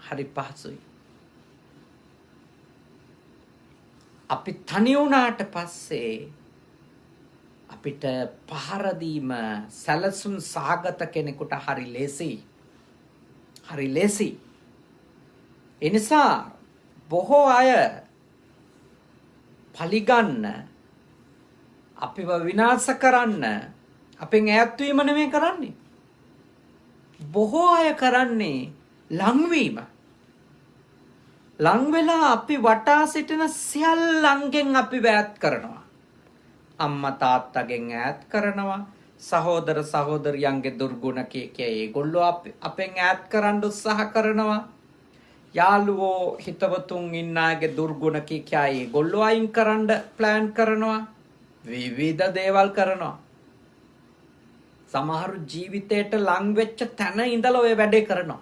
හරි පහසුයි. අපි තනි වුණාට පස්සේ අපිට පහර දීම සැලසුම් සහගත කෙනෙකුට හරි ලේසි. ඒ නිසා බොහෝ අය පලිගන්න අපිව විනාශ කරන්න අපෙන් ඈත් වීම නෙමෙයි කරන්නේ. බොහෝ අය කරන්නේ ලංවීම. ලං වෙලා අපි වටා සිටින සියල්ලන්ගෙන් අපි ඈත් කරනවා. අම්මා තාත්තගෙන් ඈත් කරනවා. සහෝදර සහෝදරියන්ගේ දුර්ගුණ කිය ඒගොල්ලෝ අපෙන් ඈත් කරන්න උත්සාහ කරනවා. යාළුවෝ හිතවතුන් ඉන්න අයගේ දුර්ගුණ කිය ඒගොල්ලෝ අයින් කරන්න ප්ලෑන් කරනවා. විවිධ දේවල් කරනවා. සමහරු ජීවිතයට ලං වෙච්ච තැන ඉඳලා ඔය වැඩේ කරනවා.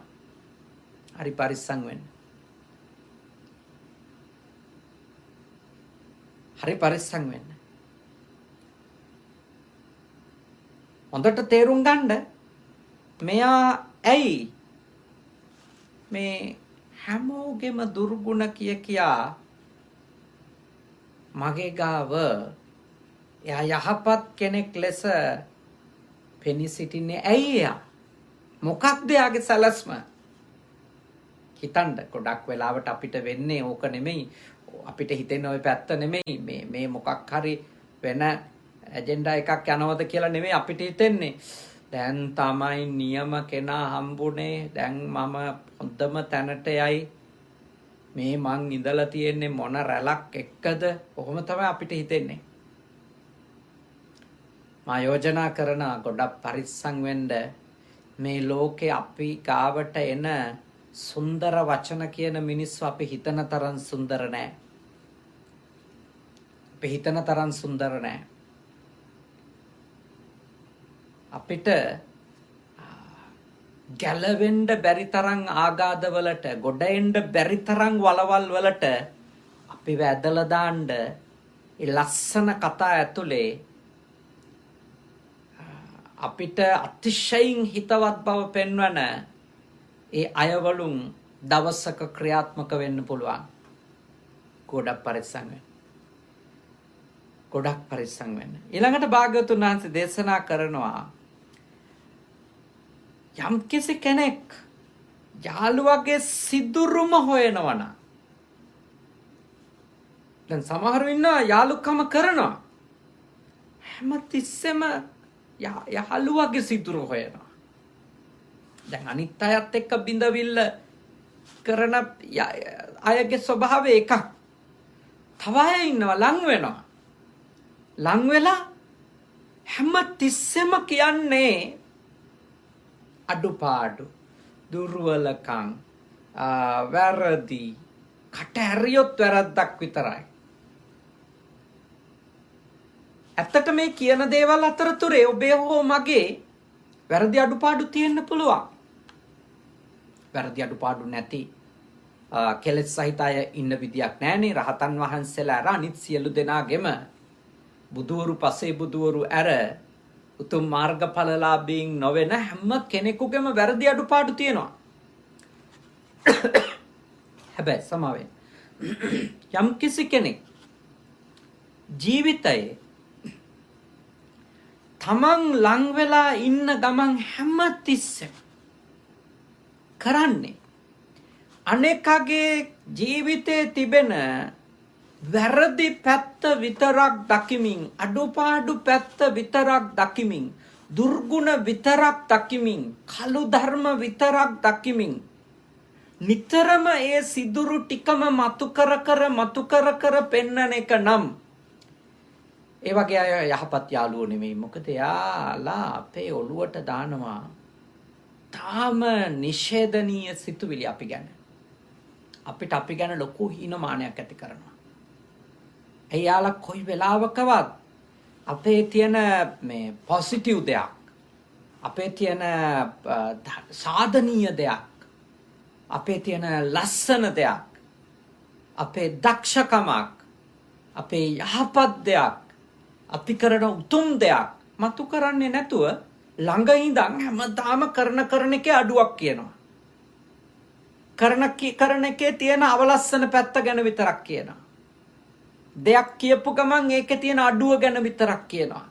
හරි පරිස්සම් වෙන්න. හොඳට තේරුම් ගන්න මෙයා ඇයි මේ හැමෝගෙම දුර්ගුණ කියා මගේ ගාව එයා යහපත් කෙනෙක් ලෙස පෙනී සිටින්නේ ඇයි එයා? මොකක්ද එයාගේ සැලැස්ම? හිතන්න ගොඩක් වෙලාවට අපිට වෙන්නේ ඕක නෙමෙයි. අපිට හිතෙන්නේ ওই පැත්ත නෙමෙයි. මේ මොකක් හරි වෙන ඇජෙන්ඩා එකක් යනවද කියලා නෙමෙයි අපිට හිතෙන්නේ. දැන් තමයි නියම කෙනා හම්බුනේ. දැන් මම හොඳම තැනට යයි. මේ මං ඉඳලා තියෙන්නේ මොන රැලක් එක්කද? කොහොම තමයි අපිට හිතෙන්නේ. මා යෝජනා කරන ගොඩක් පරිස්සම් වෙන්න මේ ලෝකේ අපි ගාවට එන සුන්දර වචන කියන මිනිස්සු අපි හිතන තරම් සුන්දර නෑ. අපි හිතන තරම් සුන්දර නෑ. අපිට ගැලවෙන්න බැරි තරම් ආගාධවලට ගොඩ එන්න බැරි තරම් වලවල් වලට අපි වැදලා දාන්න ඒ ලස්සන කතා ඇතුලේ අපිට අතිශයින් හිතවත් බව පෙන්වන ඒ අයවලුන් දවසක ක්‍රියාත්මක වෙන්න පුළුවන්. ගොඩක් පරිස්සම් වෙන්න. ගොඩක් පරිස්සම් වෙන්න. ඊළඟට භාග්‍යවතුන් වහන්සේ දේශනා කරනවා යම් කිසි කෙනෙක් යාළුවගේ සිදුරුම හොයනවා නම් දැන් සමහරව ඉන්නවා යාළුකම කරනවා හැම තිස්සෙම යාළුවගේ සිදුරු හොයනවා. දැන් අනිත් අයත් එක්ක බිඳවිල්ල කරන අයගේ ස්වභාවය එකක්. තව අය ඉන්නවා ලං වෙනවා. ලං වෙලා හැම තිස්සෙම කියන්නේ අඩුපාඩු, දුර්වලකම්, වැරදි, කට ඇරියොත් වැරද්දක් විතරයි. ඇත්තට මේ කියන දේවල් අතරතුරේ ඔබේ හෝ මගේ වැරදි අඩුපාඩු තියෙන්න පුළුවන්. වැරදි අඩුපාඩු නැති කෙලෙස් සහිත අය ඉන්න විදියක් නැහැනේ. රහතන් වහන්සේලා අර අනිත් සියලු දෙනාගෙම බුදුවරු පසේ බුදුවරු අර උතුම් මාර්ගඵලලාභීන් නොවන හැම කෙනෙකුගේම වැරදි අඩුපාඩු තියෙනවා. හැබැයි සමාවෙන් යම් කිසි කෙනෙක් ජීවිතයේ තමන් ලං වෙලා ඉන්න ගමන් හැම තිස්සෙම කරන්නේ අනෙකගේ ජීවිතයේ තිබෙන වැරදි පැත්ත විතරක් දකිමින්, අඩුපාඩු පැත්ත විතරක් දකිමින්, දුර්ගුණ විතරක් දකිමින්, කළු ධර්ම විතරක් දකිමින් නිතරම ඒ සිදුරු ටිකම මතු කර කර පෙන්නන එක නම් ඒ වගේ අය යහපත් යාළුවෝ නෙමෙයි. මොකද යාලා අපේ ඔළුවට දානවා තාම නිෂේධනීය සිතුවිලි අපි ගැන. අපිට අපි ගැන ලොකු හීනමානයක් ඇති කරනවා. එයාලා කොයි වෙලාවකවත් අපේ තියෙන මේ පොසිටිව් දෙයක්, අපේ තියෙන සාධනීය දෙයක්, අපේ තියෙන ලස්සන දෙයක්, අපේ දක්ෂකමක්, අපේ යහපත් දෙයක්, අපි කරන උතුම් දෙයක් මතු කරන්නේ නැතුව ළඟ ඉඳන් හැමදාම කරන එකේ අඩුවක් කියනවා. කරන එකේ තියෙන අවලස්සන පැත්ත ගැන විතරක් කියනවා. දෙයක් කියපු ගමන් ඒකේ තියෙන අඩුව ගැන විතරක් කියනවා.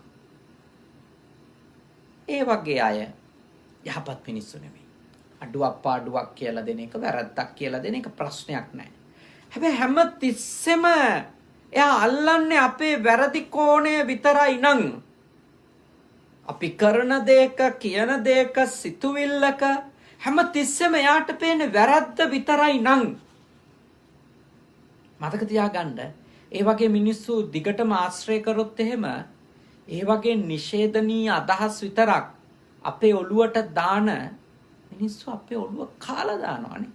ඒ වගේ අය යහපත් මිනිස්සු නෙමෙයි. අඩුවක් පාඩුවක් කියලා දෙන එක, වැරද්දක් කියලා දෙන එක ප්‍රශ්නයක් නැහැ. හැබැයි හැම තිස්සෙම එයා අල්ලන්නේ අපේ වැරදි කෝණය විතරයි නම් අපි කරන දෙයක, කියන දෙයක, සිතුවිල්ලක හැම තිස්සෙම එයාට පේන්නේ වැරද්ද විතරයි නම් මතක තියාගන්න ඒ වගේ මිනිස්සු දිගටම ආශ්‍රය කරොත් එහෙම ඒ වගේ නිෂේධනීය අදහස් විතරක් අපේ ඔළුවට දාන මිනිස්සු අපේ ඔළුව කාලා දානවානේ.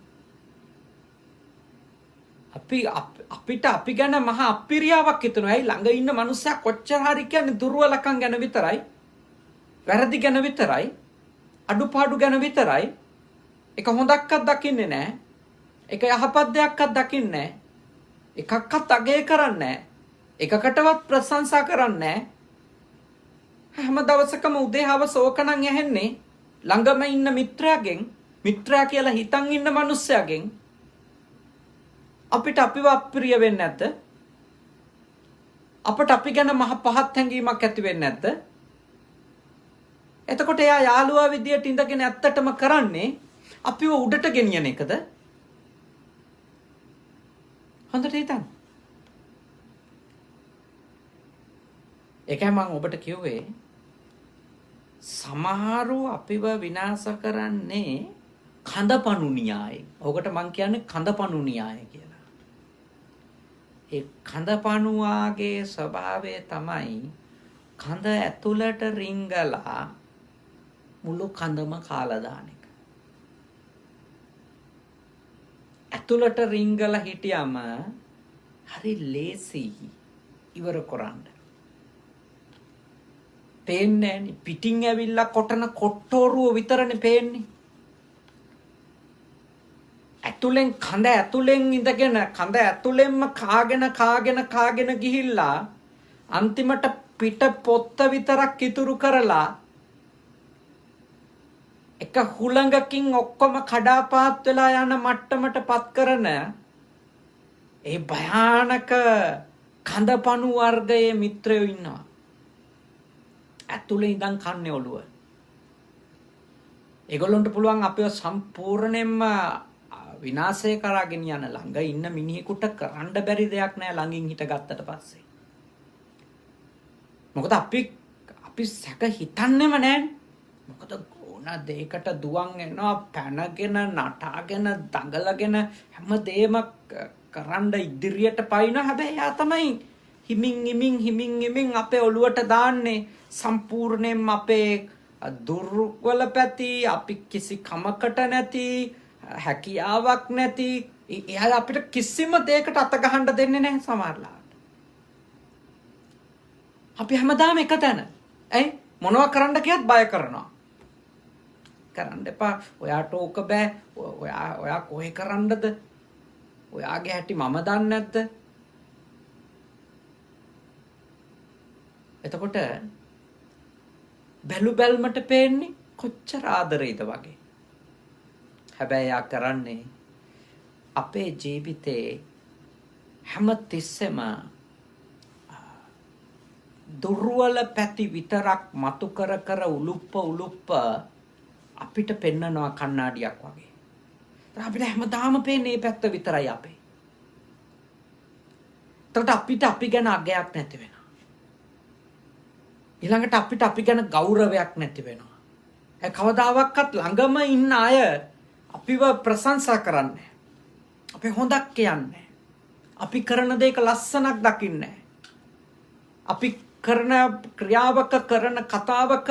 අපිට අපි ගැන මහා අපිරියාවක් හිතනවා. ඇයි ළඟ ඉන්න මනුස්සයා කොච්චර හරි කියන්නේ දුර්වලකම් ගැන විතරයි, වැරදි ගැන විතරයි, අඩුපාඩු ගැන විතරයි. ඒක හොඳක්වත් දකින්නේ නැහැ. ඒක යහපත් දෙයක්වත් දකින්නේ නැහැ. එකක්වත් අගය කරන්නේ නැහැ. එකකටවත් ප්‍රශංසා කරන්නේ නැහැ. හැම දවසකම උදේ හවස ඕකනම් ඇහෙන්නේ ළඟම ඉන්න මිත්‍රයාගෙන්, මිත්‍රයා කියලා හිතන් ඉන්න මිනිස්සයාගෙන්. අපිට අපිව අප්‍රිය වෙන්නේ නැද්ද? අපට අපි ගැන මහ පහත් හැඟීමක් ඇති වෙන්නේ නැද්ද? එතකොට එයා යාළුවා විදියට ඉඳගෙන ඇත්තටම කරන්නේ අපිව උඩට ගෙනියන එකද? හොඳට හිතන්න. ඒකයි මම ඔබට කිව්වේ සමහරු අපිව විනාශ කරන්නේ කඳපණු න්‍යායෙන්. ඔකට මම කියන්නේ කඳපණු න්‍යාය කියලා. ඒ කඳපණුවාගේ ස්වභාවය තමයි කඳ ඇතුළට රිංගලා මුළු කඳම කාලා දාන එක. ඇතුළට රිංගලා හිටියම හරි ලේසි ඉවර කරන්න. පේන්නේ නැණි. පිටින් ඇවිල්ලා කොටන කොට්ටෝරුව විතරනේ පේන්නේ. ඇතුලෙන් කඳ ඇතුලෙන් ඉඳගෙන කඳ ඇතුලෙන්ම කාගෙන ගිහිල්ලා අන්තිමට පිට පොත්ත විතරක් ඉතුරු කරලා එක හුළඟකින් ඔක්කොම කඩාපාත් වෙලා යන මට්ටමට පත් කරන ඒ භයානක කඳපණු වර්ගයේ මිත්‍රයෝ ඉන්නවා. ඇතුලේ ඉඳන් කන්නේ ඔළුව. ඒගොල්ලන්ට පුළුවන් අපිව සම්පූර්ණයෙන්ම විනාශය කරගෙන යන ළඟ ඉන්න මිනිහෙකුට කරන්න බැරි දෙයක් නෑ ළඟින් හිටගත්තට පස්සේ. මොකද අපි සැක හිතන්නේම නෑනේ. මොකද ඕන දෙයකට දුවන් එනවා පැනගෙන නටාගෙන දඟලගෙන හැමදේම කරන්න ඉදිරියට පයින්න. හැබැයි එයා තමයි හිමින් අපේ ඔළුවට දාන්නේ සම්පූර්ණයෙන්ම අපේ දුර්වල පැති, අපි කිසි කමකට නැති, හැකියාවක් නැති. එයා අපිට කිසිම දෙයකට අත ගහන්න දෙන්නේ නැහැ සමහරලාට. අපි හැමදාම එක තැන. ඇයි මොනවා කරන්න කියත් බය කරනවා. කරන්න එපා. ඔයාට ඕක බෑ. ඔයා කොහේ කරන්නද? ඔයාගේ හැටි මම දන්නේ නැද්ද? එතකොට බැලුමට පේන්නේ කොච්චර ආදරේද වගේ. හැබැයි යා කරන්නේ අපේ ජීවිතේ හැම තිස්සෙම දුර්වල පැති විතරක් මතු කර උලුප්ප අපිට පෙන්නනවා කණ්ණාඩියක් වගේ. අපිට හැමදාම පේන්නේ මේ පැත්ත විතරයි අපේ. එතකොට අපිට අපි ගැන අගයක් නැති වෙනවා. ඊළඟට අපිට අපි ගැන ගෞරවයක් නැති වෙනවා. ඒ කවදාවත් ළඟම ඉන්න අය අපිව ප්‍රශංසා කරන්නේ. අපි හොඳක් කියන්නේ. අපි කරන දේක ලස්සනක් දකින්නේ. අපි කරන ක්‍රියාවක කරන කතාවක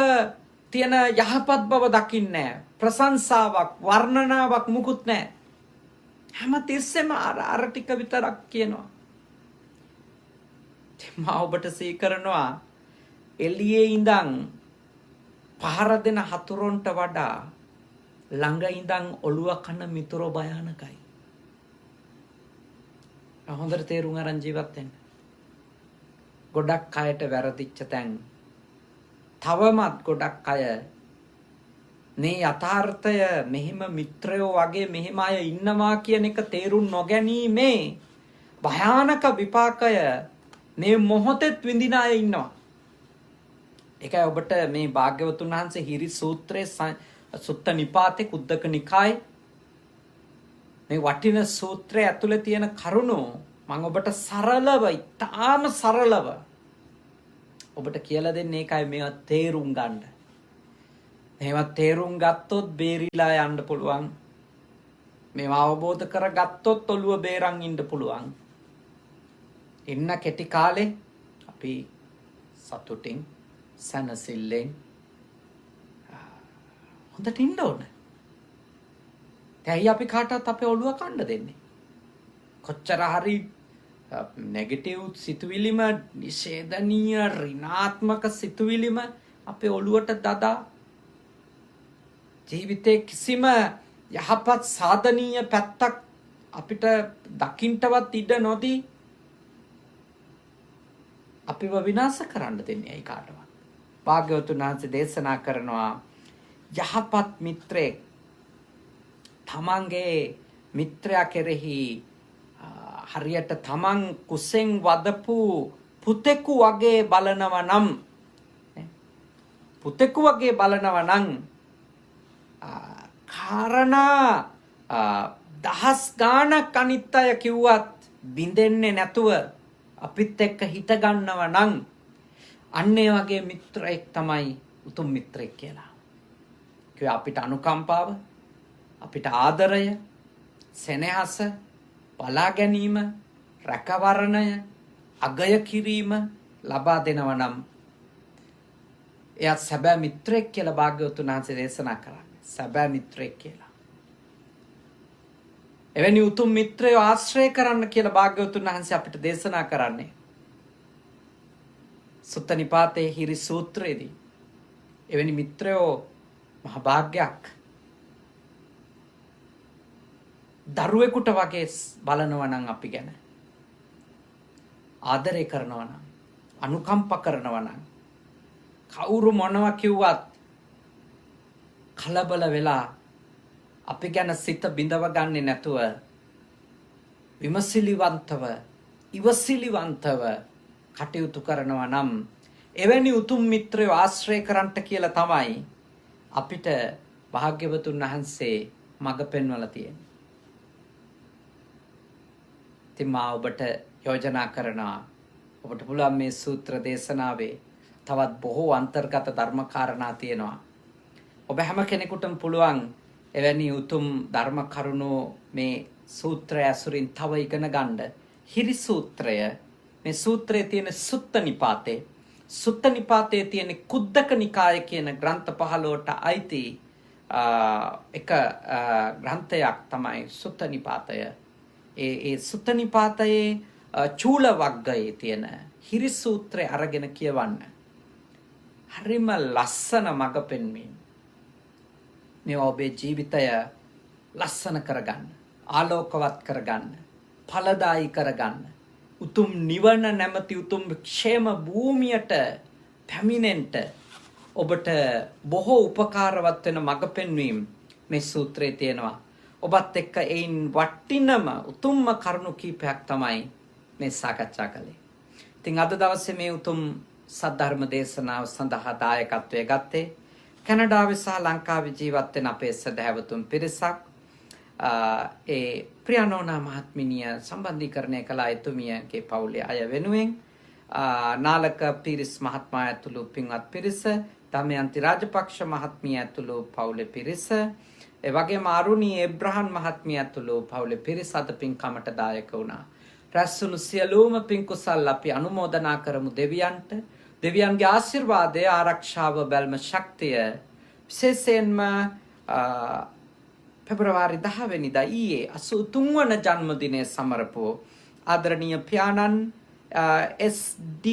තියෙන යහපත් බව දකින්නේ. ප්‍රශංසාවක් වර්ණනාවක් මුකුත් නැහැ. හැම තිස්සෙම අර ටික විතරක් කියනවා. මම ඔබට සී කරනවා එළියේ ඉඳන් පහර දෙන හතුරොන්ට වඩා ළඟ ඉඳන් ඔළුව කන මිතුරෝ භයානකයි. හොඳට තේරුම් අරන් ජීවත් වෙන්න. ගොඩක් අයට වැරදිච්ච තැන් තවමත් ගොඩක් අය මේ යථාර්ථය මෙහිම මිත්‍රයෝ වගේ මෙහිම අය ඉන්නවා කියන එක තේරුම් නොගැනීමේ භයානක විපාකය මේ මොහොතෙත් විඳින අය ඉන්නවා. ඒකයි ඔබට මේ භාග්‍යවතුන් වහන්සේ හිරි සූත්‍රයේ සුත්ත නිපාතේ කුද්දක නිකායේ මේ වටින සූත්‍රය ඇතුලේ තියෙන කරුණු මම ඔබට සරලව, ඉතාම සරලව ඔබට කියලා දෙන්නේ. ඒකයි මේවා තේරුම් ගන්න. මේවා තේරුම් ගත්තොත් බේරිලා යන්න පුළුවන්. මේවා අවබෝධ කරගත්තොත් ඔළුව බේරන් ඉන්න පුළුවන්. ඉන්න කෙටි කාලේ අපි සතුටින් සනසිල්ලෙන් හොඳට ඉන්න ඕන. ඇයි අපි කාටවත් අපේ ඔළුව කන්න දෙන්නේ? කොච්චර හරි නෙගටිව් සිතුවිලිම, නිෂේධනීය ඍණාත්මක සිතුවිලිම අපේ ඔළුවට දදා ජීවිතේ කිසිම යහපත් සාධනීය පැත්තක් අපිට දකින්නවත් ඉඩ නොදී අපිව විනාශ කරන්න දෙන්නේ ඇයි කාටවත්? භාග්‍යවතුන් වහන්සේ දේශනා කරනවා යහපත් මිත්‍රයෙක් තමන්ගේ මිත්‍රයා කෙරෙහි හරියට තමන් කුසෙන් වදපු පුතෙකු වගේ බලනවා නම් පුතෙකු වගේ බලනවා නම් කාරණා දහස් ගාණක් අනිත් අය කිව්වත් බින්දෙන්නේ නැතුව අපිත් එක්ක හිට ගන්නවා නම් අන්න ඒ වගේ මිත්‍රයෙක් තමයි උතුම් මිත්‍රයෙක් කියලා. කිව්වා අපිට අනුකම්පාව, අපිට ආදරය, සෙනෙහස, බලා ගැනීම, රැකවරණය, අගය කිරීම ලබා දෙනවා නම් එයා සැබෑ මිත්‍රයෙක් කියලා භාග්‍යවතුන් වහන්සේ දේශනා කරන්නේ. සැබෑ මිත්‍රයෙක් කියලා. එවැනි උතුම් මිත්‍රයෝ ආශ්‍රය කරන්න කියලා භාග්‍යවතුන් වහන්සේ අපිට දේශනා කරන්නේ. සුත්ත නිපාතේ හිරි සූත්‍රයේදී එවැනි මිත්‍රයෝ මහ භාග්යක්. දරුවෙකුට වගේ බලනවා නම් අපි ගැන, ආදරය කරනවා නම්, අනුකම්ප කරනවා නම්, කවුරු මොනවා කිව්වත් කලබල වෙලා අපි ගැන සිත බිඳව ගන්නේ නැතුව විමසිලිවන්තව, ඉවසිලිවන්තව කටයුතු කරනවා නම් එවැනි උතුම් මිත්‍රයෝ ආශ්‍රය කරන්නට කියලා තමයි අපිට භාග්‍යවතුන් වහන්සේ මඟ පෙන්වලා තියෙන්නේ. ඉතින් මා ඔබට යෝජනා කරනවා ඔබට පුළුවන් මේ සූත්‍ර දේශනාවේ තවත් බොහෝ අන්තර්ගත ධර්ම කාරණා තියෙනවා. ඔබ හැම කෙනෙකුටම පුළුවන් එවැනි උතුම් ධර්ම කරුණු මේ සූත්‍රය ඇසුරින් තව ඉගෙන ගන්න. හිරි සූත්‍රය, මේ සූත්‍රයේ තියෙන සුත්ත නිපාතේ, සුත්ත නිපාතයේ තියෙන කුද්දක නිකාය කියන ග්‍රන්ථ 15ට අයිති එක ග්‍රන්ථයක් තමයි සුත්ත නිපාතය. ඒ සුත්ත නිපාතයේ චූල වග්ගයේ තියෙන හිරි සූත්‍රය අරගෙන කියවන්න. හරිම ලස්සන මඟ පෙන්වීම. මේ ඔබේ ජීවිතය ලස්සන කරගන්න, ආලෝකවත් කරගන්න, ඵලදායි කරගන්න, උතුම් නිවන නැමැති උතුම් ക്ഷേම භූමියට පැමිණෙන්න ඔබට බොහෝ උපකාරවත් වෙන මඟ පෙන්වීම මේ සූත්‍රයේ තියෙනවා. ඔබත් එක්ක එයින් වටිනම උතුම්ම කරුණු කීපයක් තමයි මේ සාකච්ඡා කළේ. ඉතින් අද දවසේ මේ උතුම් සද්ධර්ම දේශනාව සඳහා දායකත්වය ගත්තේ කැනඩාවේ සහ ලංකාවේ ජීවත් වෙන අපේ සදහැවතුන් පිරිසක්. ඒ ප්‍රියනෝනා මහත්මිනිය සම්බන්ධීකරණය කළ එතුමියගේ පවුලේ අය වෙනුවෙන් නාලක පිරිස් මහත්මයා ඇතුළු පින්වත් පිරිස, දමයන්ති රාජපක්ෂ මහත්මිය ඇතුළු පවුලේ පිරිස, ඒ වගේම අරුණී එබ්‍රහන් මහත්මිය ඇතුළු පවුලේ පිරිස අද පින්කමට දායක වුණා. රැස්වුණු සියලුම පින් කුසල් අපි අනුමෝදනා කරමු දෙවියන්ට. දෙවියන්ගේ ආශිර්වාදය, ආරක්ෂාව, බැල්ම, ශක්තිය විශේෂයෙන්ම පෙබරවාරි 10 වෙනිදා ඊයේ 83 වන ජන්මදිනය සමරපු ආදරණීය පියාණන් SD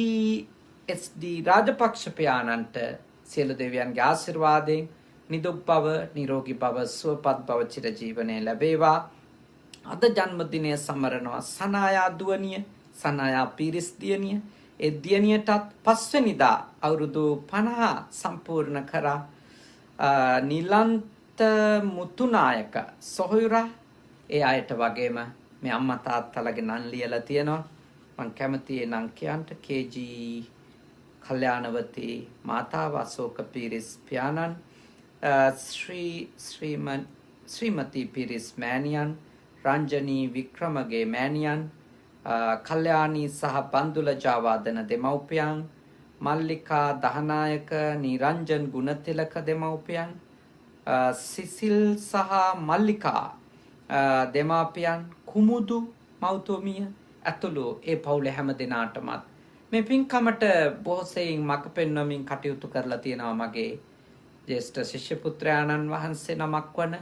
රාජපක්ෂ පියාණන්ට සියලු දෙවියන්ගේ ආශිර්වාදයෙන් නිදුක් බව, නිරෝගී බව, සුවපත් බව, චිරජීවනයේ ලැබේවා. අද ජන්මදිනය සමරනවා සනායා දුවනිය, සනායා පීරිස් දියණිය. ඒ දියණියටත් 5 වෙනිදා අවුරුදු 50 සම්පූර්ණ කරා නිලන්ත මුතුනායක සොහොයුරා. ඒ අයට වගේම මේ අම්මා තාත්තලාගේ නම් ලියලා තියෙනවා. මම කැමතියි ඒ නම් කියන්ට. KG කල්යාණවති මාතාව, අශෝක පීරිස් පියාණන්, ශ්‍රීමති පීරිස් මෑණියන්, රංජනී වික්‍රමගේ මෑණියන්, කල්යාණී සහ බන්දුල ජාවාදන දෙමව්පියන්, මල්ලිකා දහනායක, නිරංජන් ගුණතිලක දෙමව්පියන්, සිසිල් සහ මල්ලිකා දෙමාපියන්, කුමුදු මෞතුමිය ඇතුළු ඒ පවුලේ හැම දෙනාටමත් මේ පින්කමට බොහෝ සෙයින් මඟ පෙන්වමින් කටයුතු කරලා තියෙනවා මගේ ජේෂ්ඨ ශිෂ්‍ය පුත්‍රයාණන් වහන්සේ නමක් වන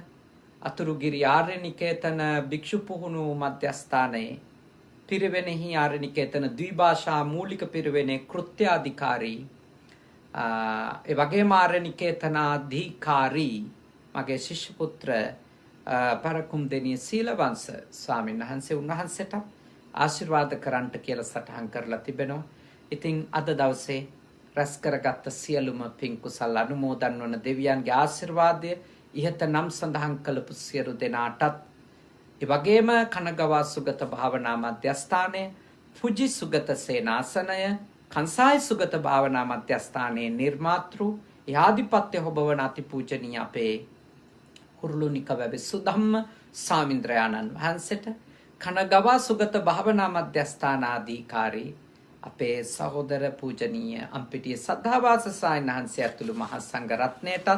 අතුරුගිරි ආර්යනිකේතන භික්ෂු පුහුණු මධ්‍යස්ථානයේ පිරිවෙනෙහි ආර්යනිකේතන ද්විභාෂා මූලික පිරිවෙනේ කෘත්‍යාධිකාරී, ඒ වගේම ආර්යනිකේතනාධිකාරී මගේ ශිෂ්‍ය පුත්‍ර පරකුම් දෙනිය සීලවංශ ස්වාමීන් වහන්සේ උන්වහන්සේට ආශිර්වාද කරන්නට කියලා සටහන් කරලා තිබෙනවා. ඉතින් අද දවසේ රැස් කරගත් සියලුම පින් කුසල් අනුමෝදන් වන දෙවියන්ගේ ආශිර්වාදය ඉහත නම් සඳහන් කළපු සියලු දෙනාටත් ඒ වගේම කනගවා සුගත භාවනා මධ්‍යස්ථානය, ෆුජි සුගත සේනාසනය, කංසායි සුගත භාවනා මධ්‍යස්ථානයේ නිර්මාතෘ යාදිපත්‍ය හොබවන අතිපූජනීය අපේ හුරුළුනික වැබසු ධම්ම සාමින්ද්‍රයාණන් වහන්සේට, කනගවා සුගත භාවනා මධ්‍යස්ථානාධිකාරී අපේ සහෝදර පූජනීය අම්පිටිය සද්ධාවාස සායන වහන්සේ ඇතුළු මහා සංඝ රත්නයටත්,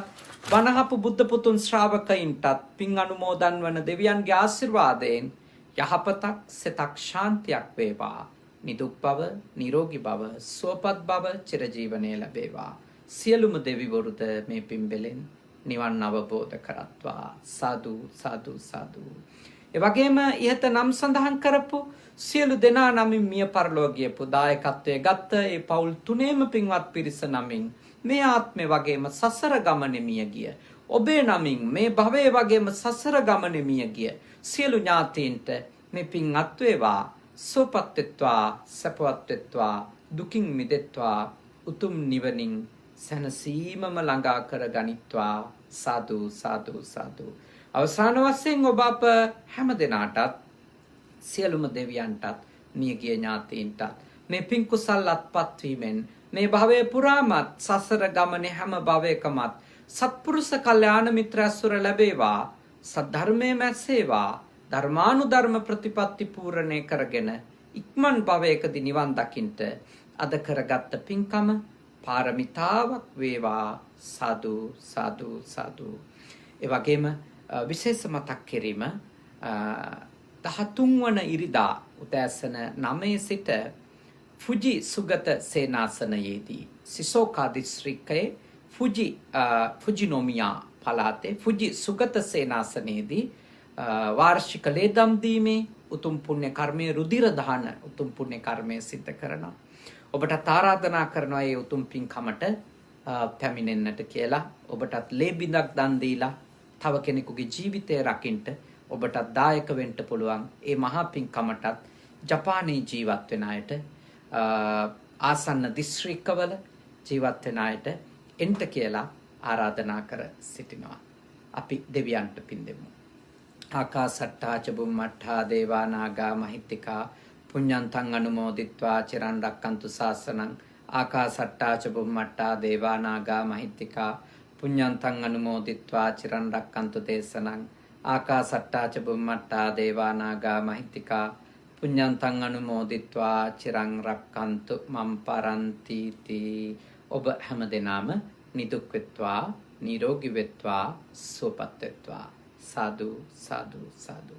වනහපු බුද්ධ පුතුන් ශ්‍රාවකයින්ටත් පින් අනුමෝදන් වන දෙවියන්ගේ ආශිර්වාදයෙන් යහපතක් සිතක් ශාන්තියක් වේවා. නිදුක් බව, නිරෝගී බව, සුවපත් බව චිරජීවනයේ ලැබේවා. සියලුම දෙවිවරුද මේ පින්බෙලෙන් නිවන් අවබෝධ කරත්වා. සාදු සාදු සාදු. ඒ වගේම ඉහත නම් සඳහන් කරපු සියලු දෙනා නමින් මිය පරලොව ගියපු දායකත්වයේ ගත්ත ඒ පවුල් තුනේම පින්වත් පිරිස නමින් මේ ආත්මේ වගේම සසර ගමනේ මිය ගිය, ඔබේ නමින් මේ භවයේ වගේම සසර ගමනේ මිය ගිය සියලු ඥාතීන්ට මේ පින් අත් වේවා. සුවපත් වෙත්වා, සපවත් වෙත්වා, දුකින් මිදෙත්වා, උතුම් නිවනින් සැනසීමම ළඟා කර ගනිත්වා. සාදු සාදු සාදු. අවසාන වශයෙන් ඔබ අප හැම දෙනාටත් සියලුම දෙවියන්ටත් මියගිය ඥාතීන්ටත් මේ පින් කුසල් අත්පත් වීමෙන් මේ භවයේ පුරාමත් සසර ගමනේ හැම භවයකමත් සත්පුරුෂ කල්යාණ මිත්‍ර ඇසුර ලැබේවා. සද්ධර්මයේ මැසේවා. ධර්මානුධර්ම ප්‍රතිපත්ති පූර්ණේ කරගෙන ඉක්මන් භවයකදී නිවන් දකින්ට අද කරගත්ත පින්කම පාරමිතාවක් වේවා. සාදු සාදු සාදු. ඒ වගේම විශේෂ මතක් කිරීම 13 වන ඉරිදා උදෑසන 9 සිට ෆුජි සුගත සේනාසනයේදී සිසෝකා දිස්ත්‍රික්කයේ ෆුජිනෝමියා පළාතේ ෆුජි සුගත සේනාසනයේදී වාර්ෂික ලේදම් දීමේ උතුම් පුණ්‍ය කර්මයේ රුධිර දාන උතුම් පුණ්‍ය කර්මය සිද්ධ කරනවා. ඔබට ආරාධනා කරනවා මේ උතුම් පින්කමට පැමිණෙන්නට කියලා. ඔබටත් ලේ බිඳක් දන් දීලා තව කෙනෙකුගේ ජීවිතය රකින්න ඔබටත් දායක වෙන්න පුළුවන්. ඒ මහා පින්කමටත් ජපානයේ ජීවත් වෙන අයට, ආසන්න දිස්ත්‍රික්කවල ජීවත් වෙන අයට එන්ට කියලා ආරාධනා කර සිටිනවා. අපි දෙවියන්ට පින් දෙමු. ආකාසට්ටා ච බුම්මට්ටා දේවා නාග මහිත්‍තිකා පුඤ්ඤන්තං අනුමෝදිත්වා චිරන් රක්칸තු ශාසනං. ආකාසට්ටා ච බුම්මට්ටා දේවා නාග මහිත්‍තිකා පුඤ්ඤන්තං අනුමෝදිත්වා චිරන් රක්칸තු දේශනං. ආකාසට්ටා ච බුම්මට්ටා දේවා නාග මහිත්‍තිකා පුඤ්ඤන්තං අනුමෝදිත්වා චිරන් රක්칸තු මම් පරන්ති තී. ඔබ හැමදෙනාම නිදුක් වෙත්වා, නිරෝගී වෙත්වා, සුවපත් වෙත්වා. සාදු සාදු සාදු.